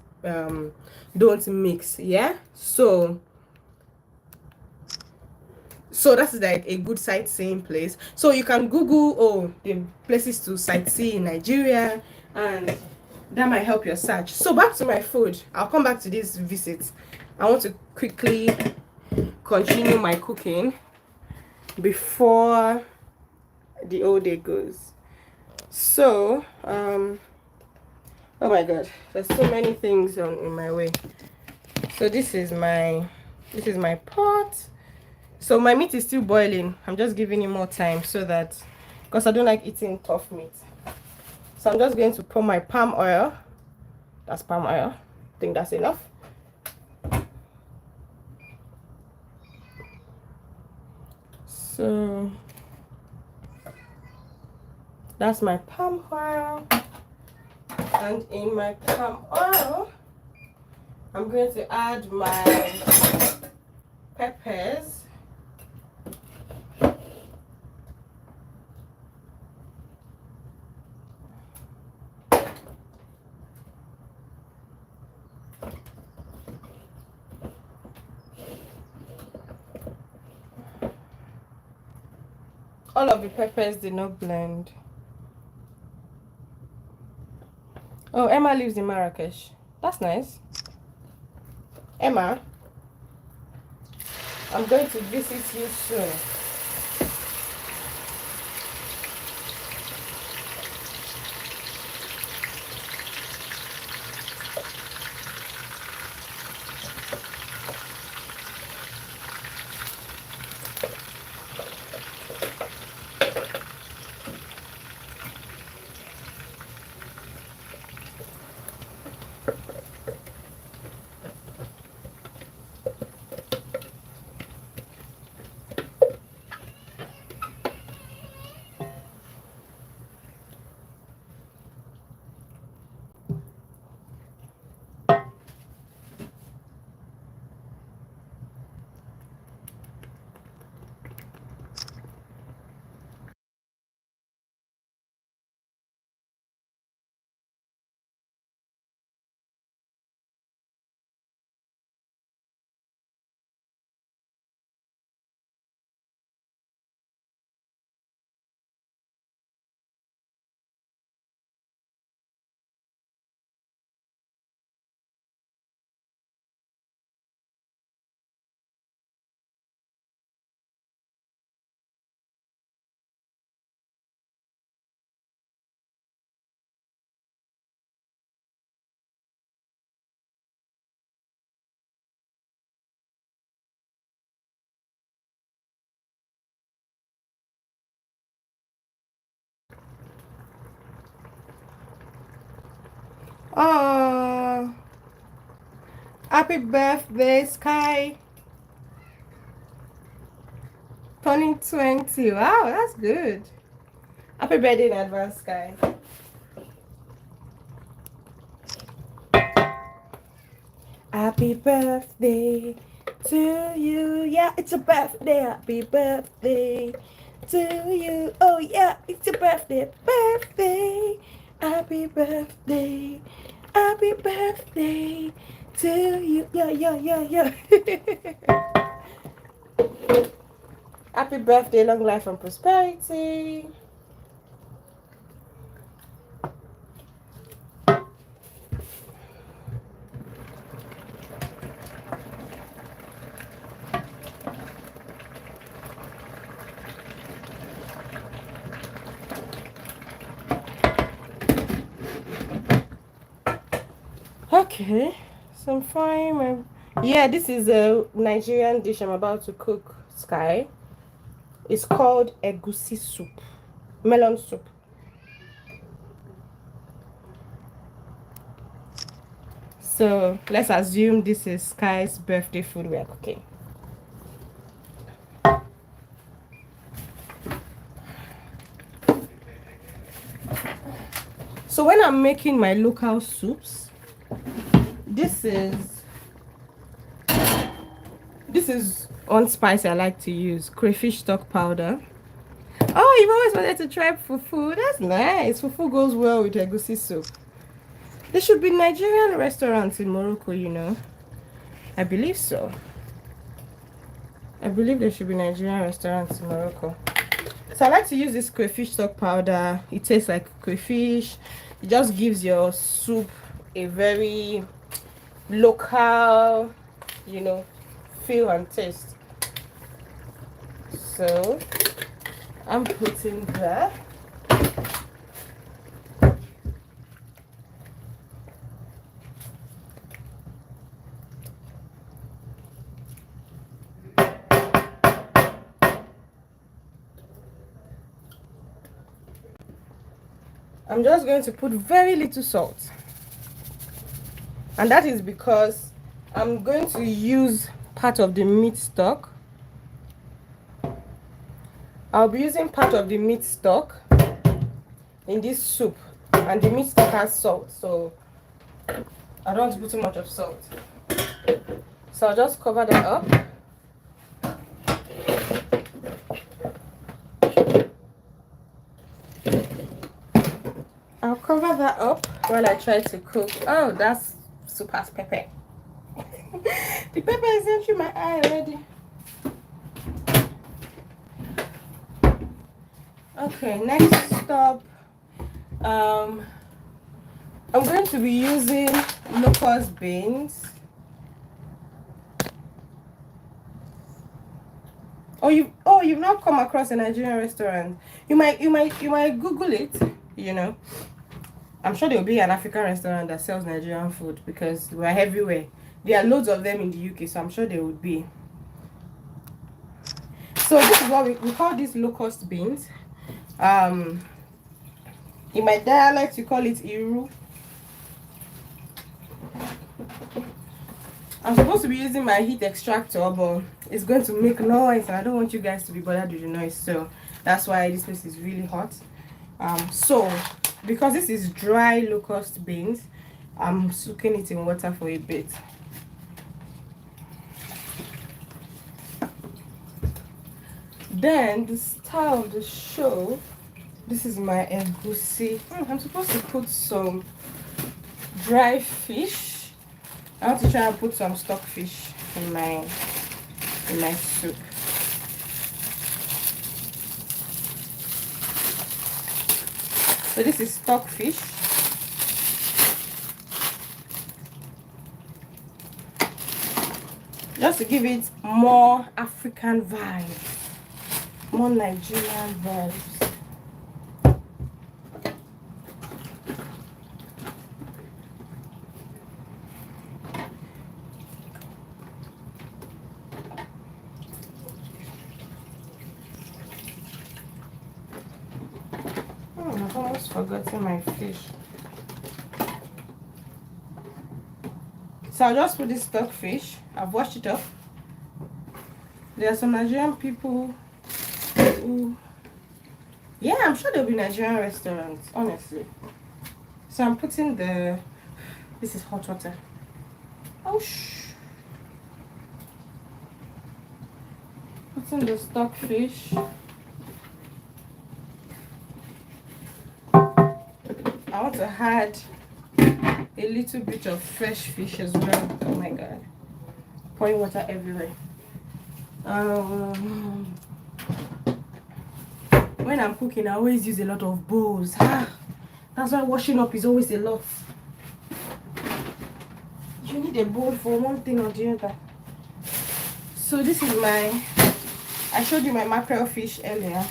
mix. Yeah, so that's like a good sightseeing place. So you can Google the places to sightsee in Nigeria, and that might help your search. So back to my food. I'll come back to this visit. I want to quickly continue my cooking before the whole day goes. So oh my god, there's so many things in my way. So this is my pot. So my meat is still boiling. I'm just giving it more time so that, because I don't like eating tough meat. So I'm just going to pour my palm oil. That's palm oil. I think that's enough. So that's my palm oil. And in my palm oil, I'm going to add my peppers. All of the peppers did not blend. Oh, Emma lives in Marrakesh. That's nice. Emma, I'm going to visit you soon. Oh, happy birthday, Sky. Turning 20. Wow, that's good. Happy birthday in advance, Sky. Happy birthday to you. Yeah, it's a birthday. Happy birthday to you. Oh, yeah, it's a birthday. Birthday. Happy birthday. Happy birthday to you. Yeah, yeah, yeah, yeah. Happy birthday, long life and prosperity. Okay, so I'm frying my. Yeah, this is a Nigerian dish I'm about to cook, Sky. It's called egusi soup, melon soup. So let's assume this is Sky's birthday food we are cooking. So when I'm making my local soups, this is one spice I like to use, crayfish stock powder. Oh, you've always wanted to try fufu. That's nice. Fufu goes well with egusi soup. There should be Nigerian restaurants in Morocco, you know. I believe so. I believe there should be Nigerian restaurants in Morocco. So I like to use this crayfish stock powder. It tastes like crayfish. It just gives your soup a very local, you know, feel and taste. So I'm putting that. I'm just going to put very little salt, and that is because I'm going to use part of the meat stock. I'll be using part of the meat stock in this soup, and the meat stock has salt, so I don't want to put too much of salt. So I'll just cover that up. I'll cover that up while I try to cook. Oh, that's super pepper. The pepper is entering my eye already. Okay, next stop. I'm going to be using locust beans. You've not come across a Nigerian restaurant. You might Google it, you know. I'm sure there will be an African restaurant that sells Nigerian food because we're everywhere. There are loads of them in the UK, so I'm sure there would be. So this is what we call these locust beans. In my dialect, you call it Iru. I'm supposed to be using my heat extractor, but it's going to make noise, and I don't want you guys to be bothered with the noise. So that's why this place is really hot. So because this is dry locust beans, I'm soaking it in water for a bit. Then the star of the show, this is my egusi. I'm supposed to put some dry fish. I want to try and put some stockfish in my soup. So this is stockfish. Just to give it more African vibes, more Nigerian vibes. I've almost forgotten my fish. So I'll just put this stockfish. I've washed it up. There are some Nigerian people who, yeah, I'm sure there'll be Nigerian restaurants, honestly. So I'm putting this is hot water. Oh, putting the stockfish. I want to add a little bit of fresh fish as well. Oh my god, pouring water everywhere. When I'm cooking, I always use a lot of bowls. That's why washing up is always a lot. You need a bowl for one thing or the other. So this is I showed you my mackerel fish earlier.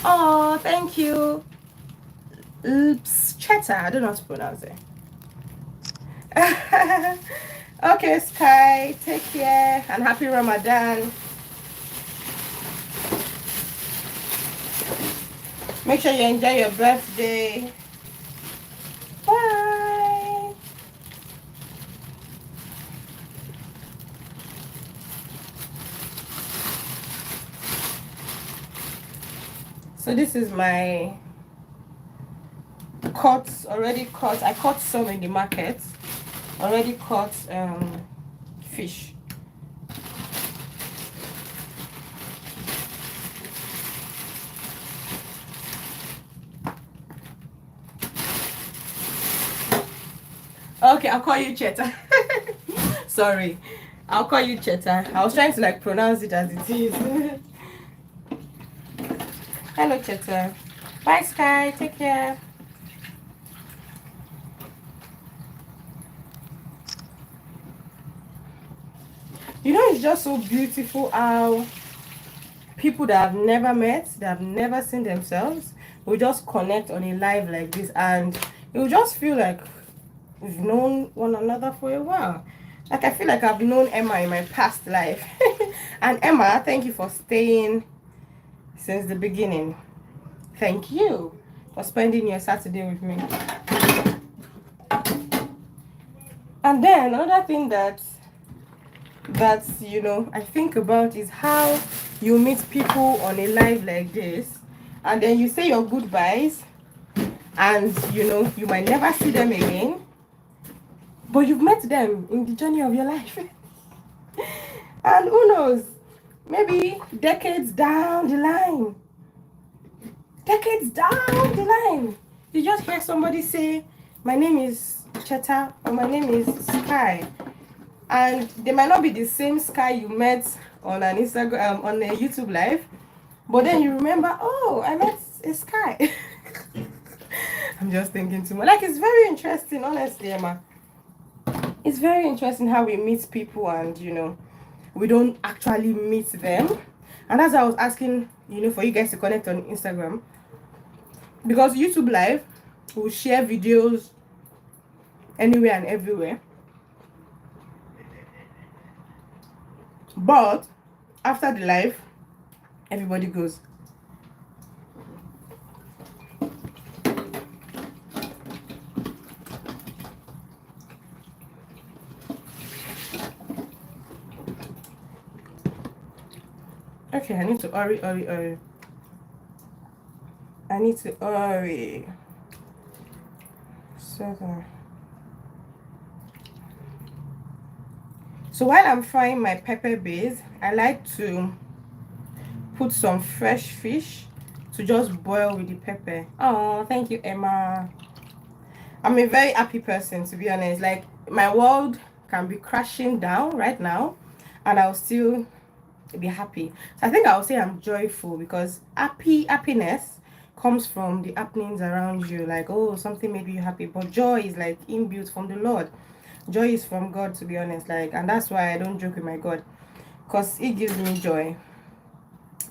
Oh, thank you. Oops, cheddar. I don't know how to pronounce it. Okay, Sky, take care and happy Ramadan. Make sure you enjoy your birthday. Bye. So this is my already cut. I caught some in the market. Already caught fish. Okay, I'll call you Cheta. Sorry, I'll call you Cheta. I was trying to like pronounce it as it is. Hello, Cheta. Bye, Sky. Take care. You know, it's just so beautiful how people that have never met, that have never seen themselves, will just connect on a live like this, and it will just feel like we've known one another for a while. Like I feel like I've known Emma in my past life. And Emma, thank you for staying since the beginning. Thank you. for spending your Saturday with me. And then another thing that you know I think about is how you meet people on a live like this, and then you say your goodbyes, and you know you might never see them again, but you've met them in the journey of your life. And who knows, maybe decades down the line, you just hear somebody say, my name is Cheta, or my name is Sky, and they might not be the same Sky you met on an Instagram, on a YouTube live, but then you remember, oh, I met a Sky. I'm just thinking too much. Like, it's very interesting, honestly, Emma. It's very interesting how we meet people and, you know, we don't actually meet them. And as I was asking, you know, for you guys to connect on Instagram, because YouTube live will share videos anywhere and everywhere, but after the live everybody goes. Okay, I need to hurry. I need to hurry. So while I'm frying my pepper base, I like to put some fresh fish to just boil with the pepper. Oh, thank you, Emma. I'm a very happy person, to be honest. Like, my world can be crashing down right now and I'll still be happy. So I think I'll say I'm joyful, because happiness comes from the happenings around you. Like, oh, something made you happy, but joy is like inbuilt from the Lord. Joy is from God, to be honest. Like, and that's why I don't joke with my God, because He gives me joy.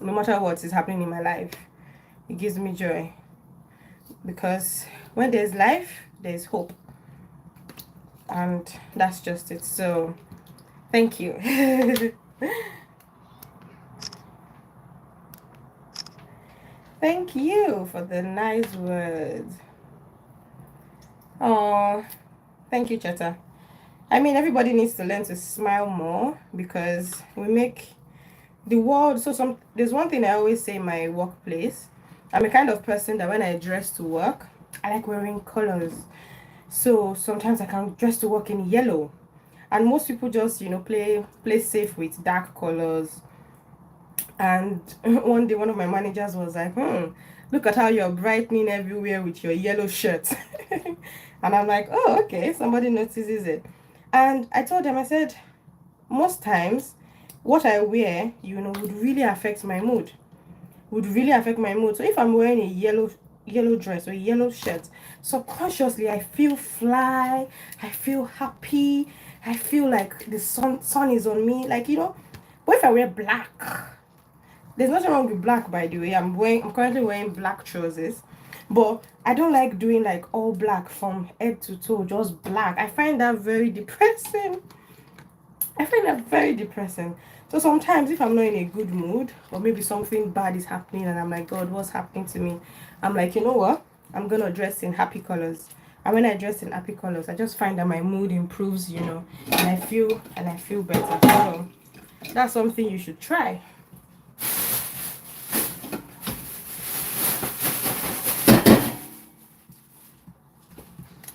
No matter what is happening in my life, He gives me joy, because when there's life, there's hope, and that's just it. So thank you. Thank you for the nice words. Oh, thank you, Cheta. I mean, everybody needs to learn to smile more, because we make the world so. There's one thing I always say in my workplace. I'm a kind of person that when I dress to work, I like wearing colors. So sometimes I can dress to work in yellow, and most people just, you know, play safe with dark colors. And one day one of my managers was like, look at how you're brightening everywhere with your yellow shirt. And I'm like, oh, okay, somebody notices it. And I told them, I said, most times what I wear, you know, would really affect my mood. So if I'm wearing a yellow dress or a yellow shirt, subconsciously I feel fly, I feel happy, I feel like the sun is on me, like, you know. But if I wear black, there's nothing wrong with black, by the way. I'm currently wearing black trousers, but I don't like doing like all black from head to toe, just black. I find that very depressing. So sometimes if I'm not in a good mood, or maybe something bad is happening and I'm like, God, what's happening to me? I'm like, you know what? I'm gonna dress in happy colors. And when I dress in happy colors, I just find that my mood improves, you know, and I feel better. So that's something you should try.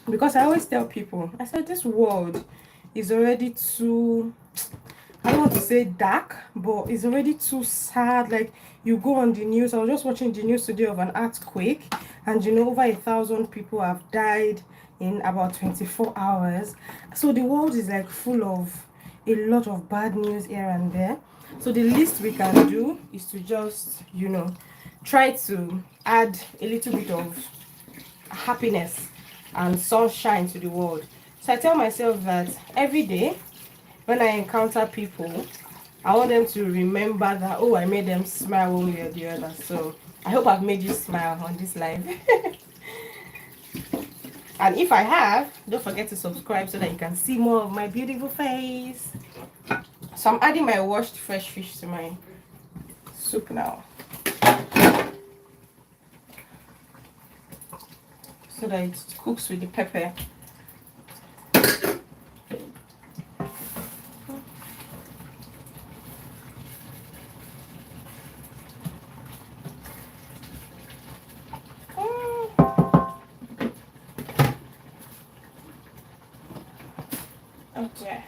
Because I always tell people, I said, this world is already too, I don't want to say dark, but it's already too sad. Like, you go on the news, I was just watching the news today of an earthquake, and you know, over 1,000 people have died in about 24 hours. So the world is like full of a lot of bad news here and there. So the least we can do is to just, you know, try to add a little bit of happiness and sunshine to the world. So I tell myself that every day when I encounter people, I want them to remember that, oh, I made them smile one way or the other. So I hope I've made you smile on this live. And if I have, don't forget to subscribe so that you can see more of my beautiful face. So I'm adding my washed fresh fish to my soup now. so that it cooks with the pepper. Okay.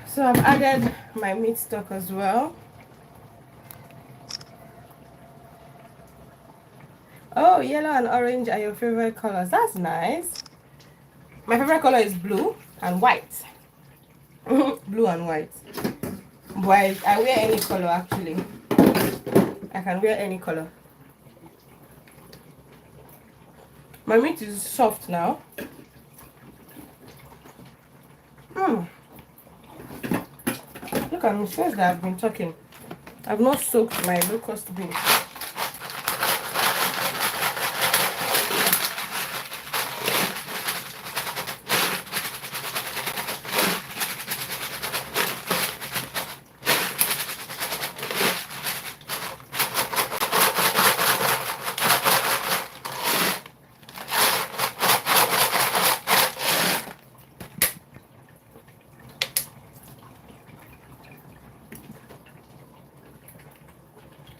So I've added my meat stock as well. Oh, yellow and orange are your favorite colors. That's nice. My favorite color is blue and white. Blue and white. But I wear any color actually. I can wear any color. My meat is soft now. Look at me, since that I've been talking. I've not soaked my locust beans.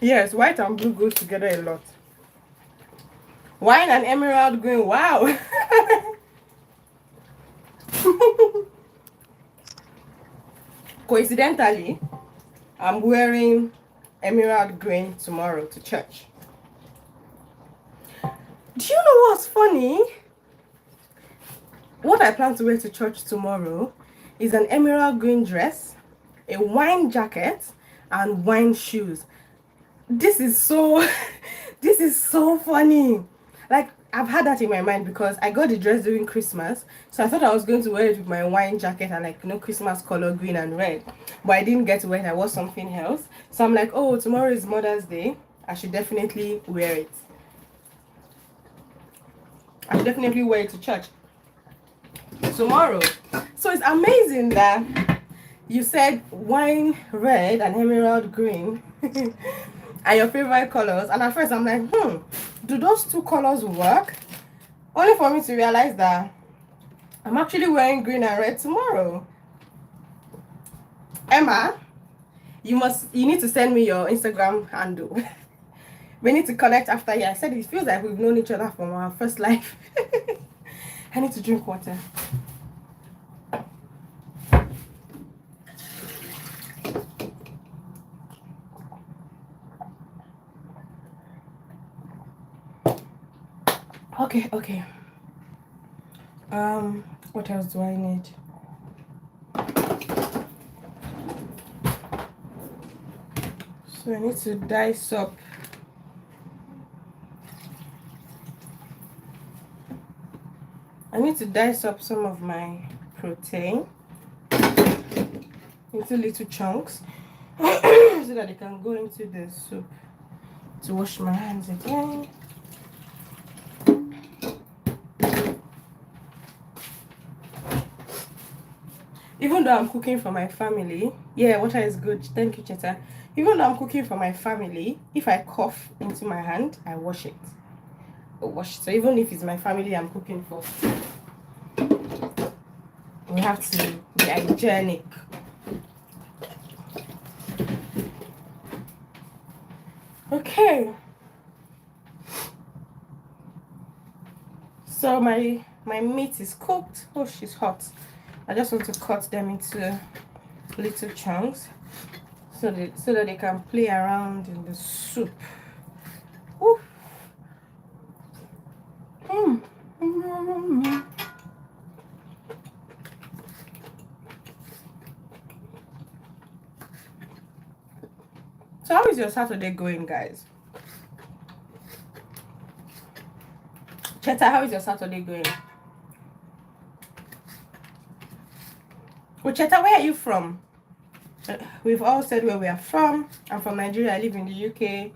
Yes, white and blue goes together a lot. Wine and emerald green, wow. Coincidentally, I'm wearing emerald green tomorrow to church. Do you know what's funny? What I plan to wear to church tomorrow is an emerald green dress, a wine jacket, and wine shoes. This is so this is so funny. Like, I've had that in my mind because I got the dress during Christmas, so I thought I was going to wear it with my wine jacket and, like, you know, Christmas color green and red, but I didn't get to wear it. I wore something else. So I'm like, oh, tomorrow is Mother's Day, I should definitely wear it. I should definitely wear it to church tomorrow. So it's amazing that you said wine red and emerald green are your favorite colors, and at first I'm like, do those two colors work? Only for me to realize that I'm actually wearing green and red tomorrow. Emma, you need to send me your Instagram handle. We need to connect after here. I said it feels like we've known each other from our first life. I need to drink water. Okay. What else do I need? So I need to dice up some of my protein into little chunks so that they can go into the soup. To wash my hands again. Even though I'm cooking for my family, yeah, water is good. Thank you, Cheta. Even though I'm cooking for my family, if I cough into my hand, I wash it. So even if it's my family I'm cooking for, we have to be hygienic. Okay. So my meat is cooked. Oh, she's hot. I just want to cut them into little chunks so that they can play around in the soup. Ooh. So how is your Saturday going, guys? Cheta, how is your Saturday going? Well, Cheta, where are you from? We've all said where we are from. I'm from Nigeria. I live in the UK.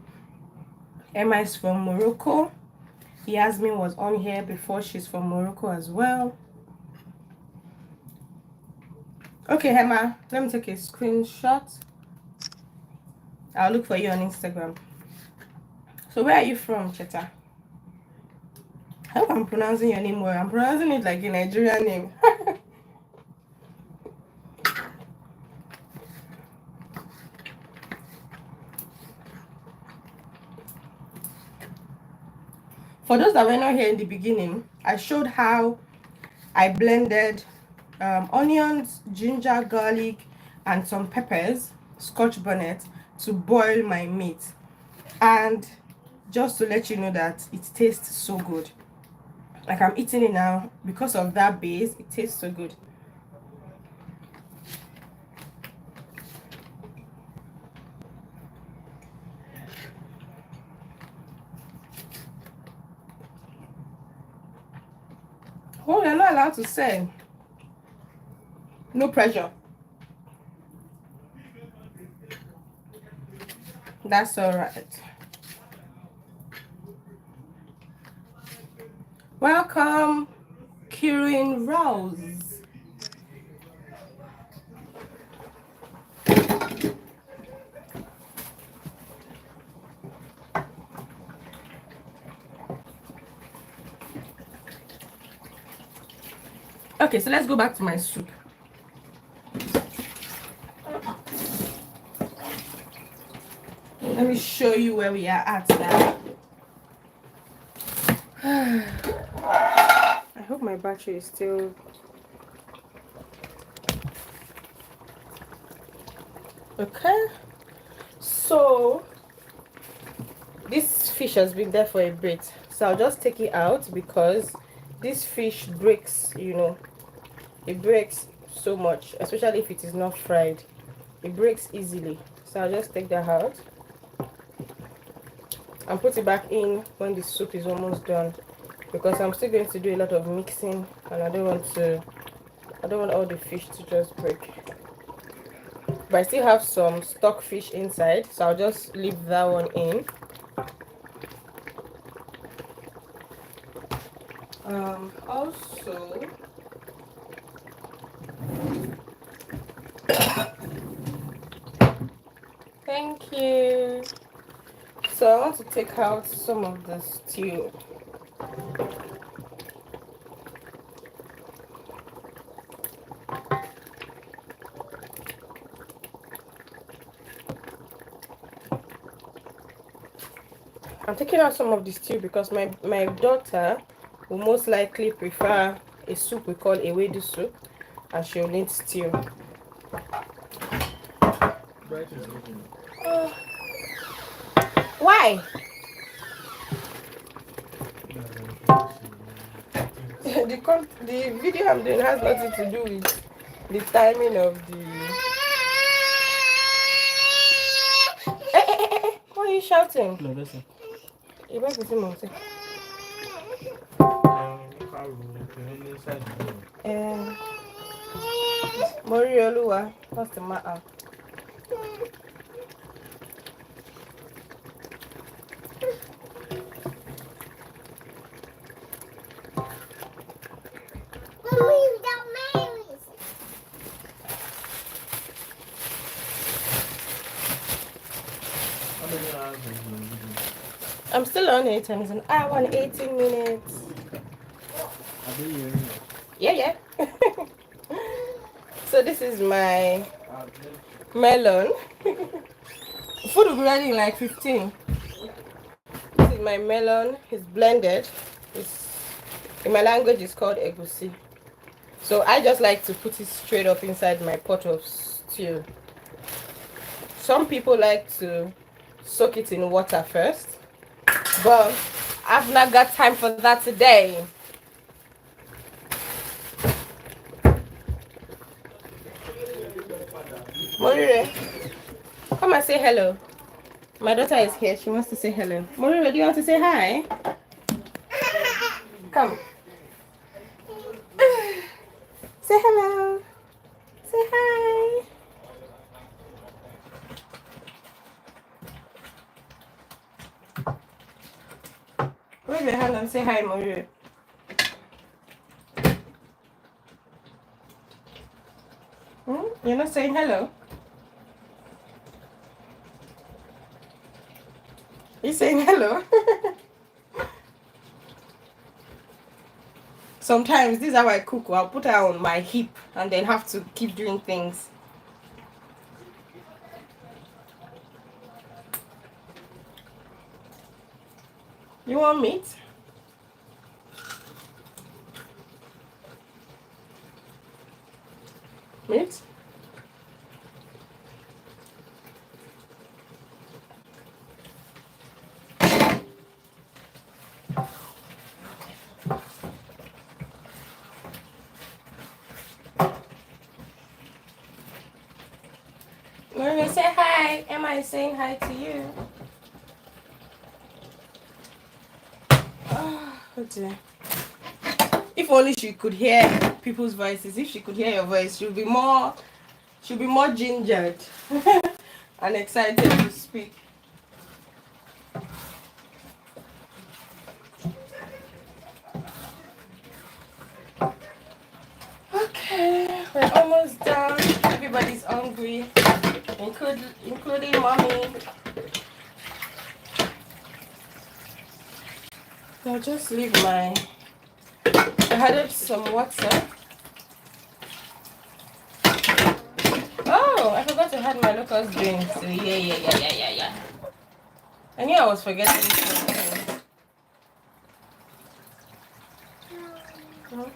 Emma is from Morocco. Yasmin was on here before. She's from Morocco as well. Okay, Emma, let me take a screenshot. I'll look for you on Instagram. So where are you from, Cheta? I hope I'm pronouncing your name well. I'm pronouncing it like a Nigerian name. For those that were not here in the beginning, I showed how I blended onions, ginger, garlic, and some peppers, scotch bonnet, to boil my meat. And just to let you know that it tastes so good. Like I'm eating it now because of that base. It tastes so good. Oh, you're not allowed to say. No pressure. That's all right. Welcome, Kirin Rose. Okay, so let's go back to my soup. Let me show you where we are at now. I hope my battery is still... Okay. So, this fish has been there for a bit. So I'll just take it out because this fish breaks, you know. It breaks so much, especially if it is not fried. It breaks easily. So I'll just take that out and put it back in when the soup is almost done, because I'm still going to do a lot of mixing and I don't want all the fish to just break. But I still have some stock fish inside, so I'll just leave that one in. Also, thank you. So I want to take out some of the stew. I'm taking out some of the stew because my daughter will most likely prefer a soup we call ewedu soup, and she'll need stew. Why? The video I'm doing has nothing to do with the timing of the... Why are you shouting? No, listen. You might be saying something. Morioluwa, what's the matter? I'm still on it and it's an hour and 18 minutes. Yeah. So this is my melon. Food will be ready in like 15. This is my melon. It's blended. In my language it's called egusi. So I just like to put it straight up inside my pot of stew. Some people like to soak it in water first, but I've not got time for that today. Morire, come and say hello. My daughter is here. She wants to say hello. Morire, do you want to say hi? Come. Say hello. Say hi. wave your hand and say hi, Mario. You're not saying hello? You saying hello? Sometimes this is how I cook. I'll put her on my hip and then have to keep doing things. You want meat? Meat? Maria, say hi. Emma is saying hi to you. Oh dear. If only she could hear people's voices. If she could hear your voice, she'll be more gingered and excited to speak. Okay, we're almost done. Everybody's hungry, including mommy. I'll just leave I added some water. Oh, I forgot to add my locust drink. So yeah. I knew I was forgetting this one.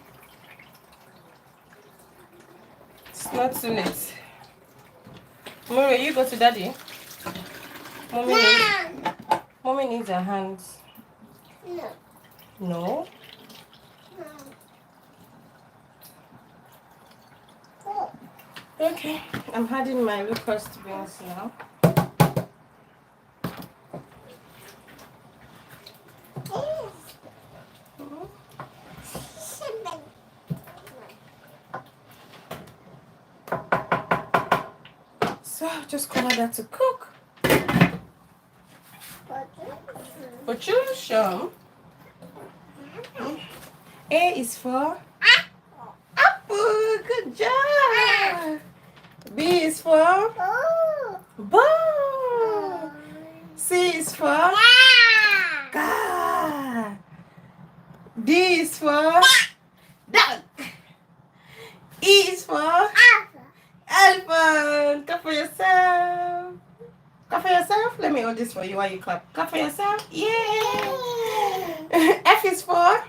It's not too late. Maria, you go to daddy. Mommy needs her hands. No? Okay, I'm adding my locust beans now. So just cover that to cook. Patricia. A is for apple. Good job. B is for ball. C is for car. D is for duck. E is for elephant. Clap for yourself. Clap for yourself. Let me hold this for you while you clap. Clap for yourself. Yay. F is for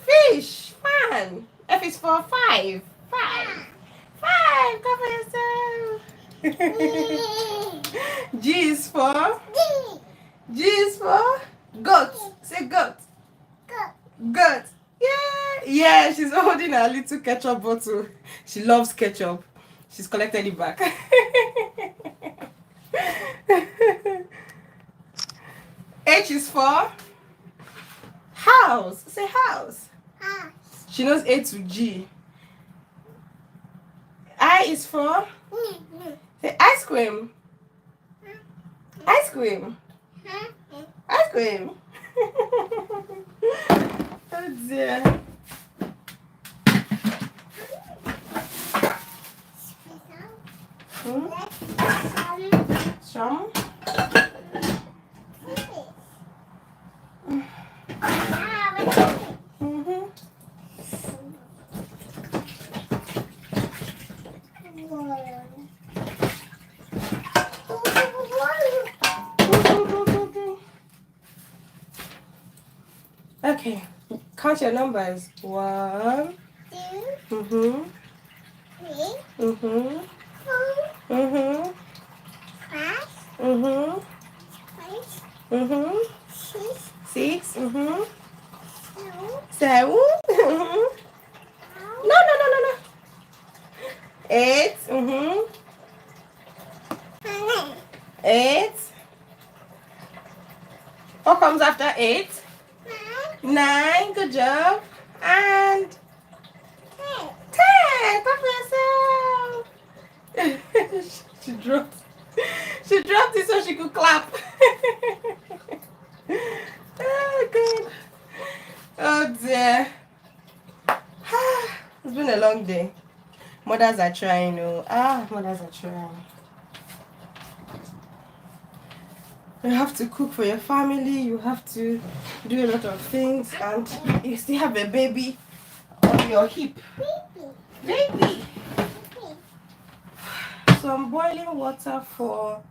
fish. Fan. F is for five. Five. Clap for yourself. G is for goat. Say goat. Goat. Yeah, she's holding her little ketchup bottle. She loves ketchup. She's collected it back. H is for house. Say house. She knows A to G. I is for say ice cream. Ice cream. Oh dear. Some. Okay, count your numbers. 1, 2, 3, 6, 7, no, 8, 8. What comes after 8? 9. Good job. And 10. Clap for yourself. She dropped it so she could clap. Mothers are trying, mothers are trying. You have to cook for your family, you have to do a lot of things, and you still have a baby on your hip. Baby! So I'm boiling water for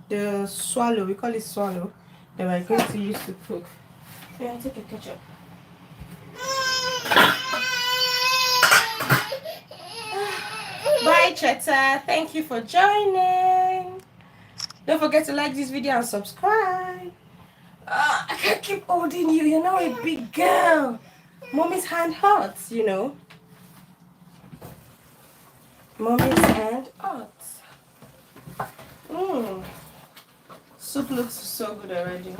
the swallow, we call it swallow, that we're going to use to cook. Yeah, take a ketchup. Bye, Cheta. Thank you for joining. Don't forget to like this video and subscribe. I can't keep holding you. You're now a big girl. Mommy's hand hurts, you know. Mommy's hand hurts. Soup looks so good already.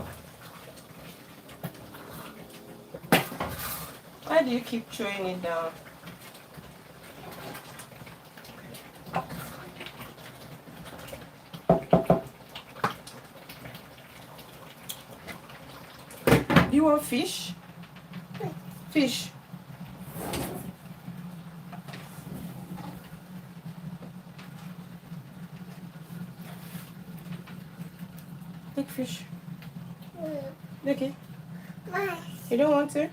Why do you keep throwing it down? Do you want fish? Fish. Take fish. Okay. You don't want to?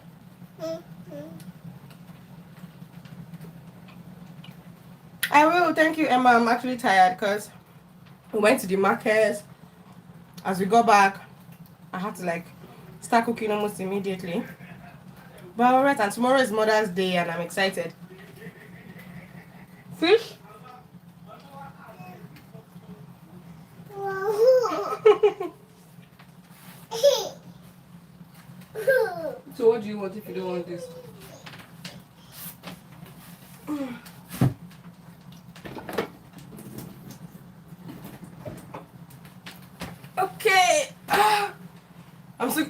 I will. Thank you, Emma. I'm actually tired because we went to the market. As we got back, I had to start cooking almost immediately. But alright, and tomorrow is Mother's Day and I'm excited. Fish? So what do you want if you don't want this? Okay.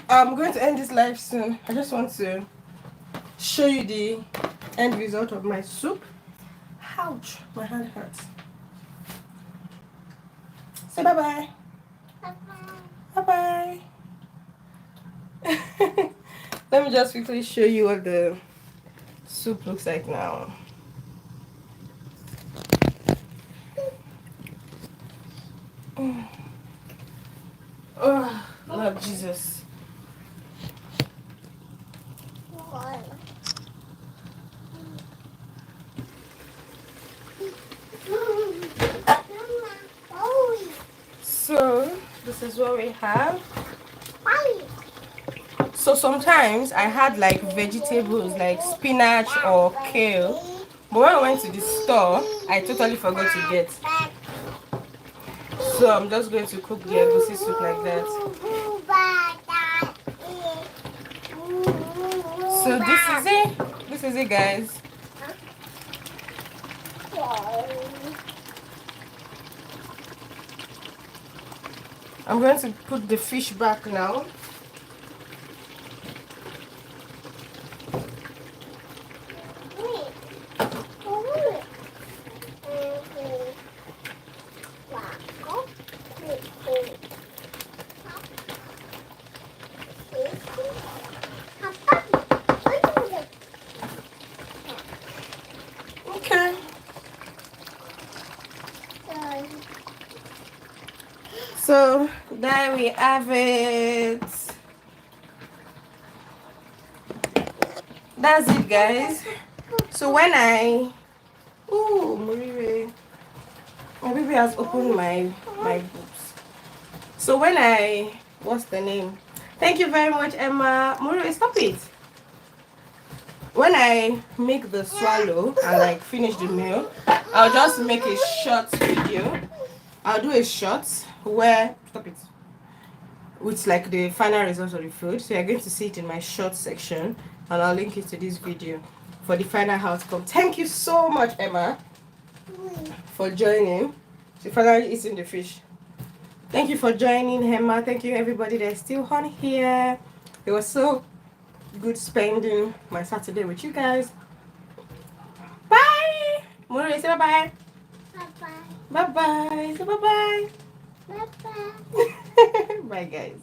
I'm going to end this live soon. I just want to show you the end result of my soup. Ouch, my hand hurts. Say bye-bye. Bye-bye. Let me just quickly show you what the soup looks like now. Oh, Lord Jesus. So, this is what we have. So sometimes I had vegetables like spinach or kale. But when I went to the store, I totally forgot to get. So I'm just going to cook the egusi soup like that. So this is it. This is it, guys. I'm going to put the fish back now. Okay. So there we have it. That's it, guys. So when my baby has opened my boobs. So when what's the name? Thank you very much, Emma. Muri, stop it. When I make the swallow and finish the meal, I'll just make a short video. I'll do a short where stop it with the final results of the food. So you're going to see it in my short section, and I'll link it to this video for the final outcome. Thank you so much, Emma, for joining. She finally eating the fish. Thank you for joining, Emma. Thank you, everybody that's still on here. It was so good spending my Saturday with you guys. Bye. Muri, say bye-bye. Bye-bye. Bye-bye. Say bye-bye. Bye-bye. Bye, guys.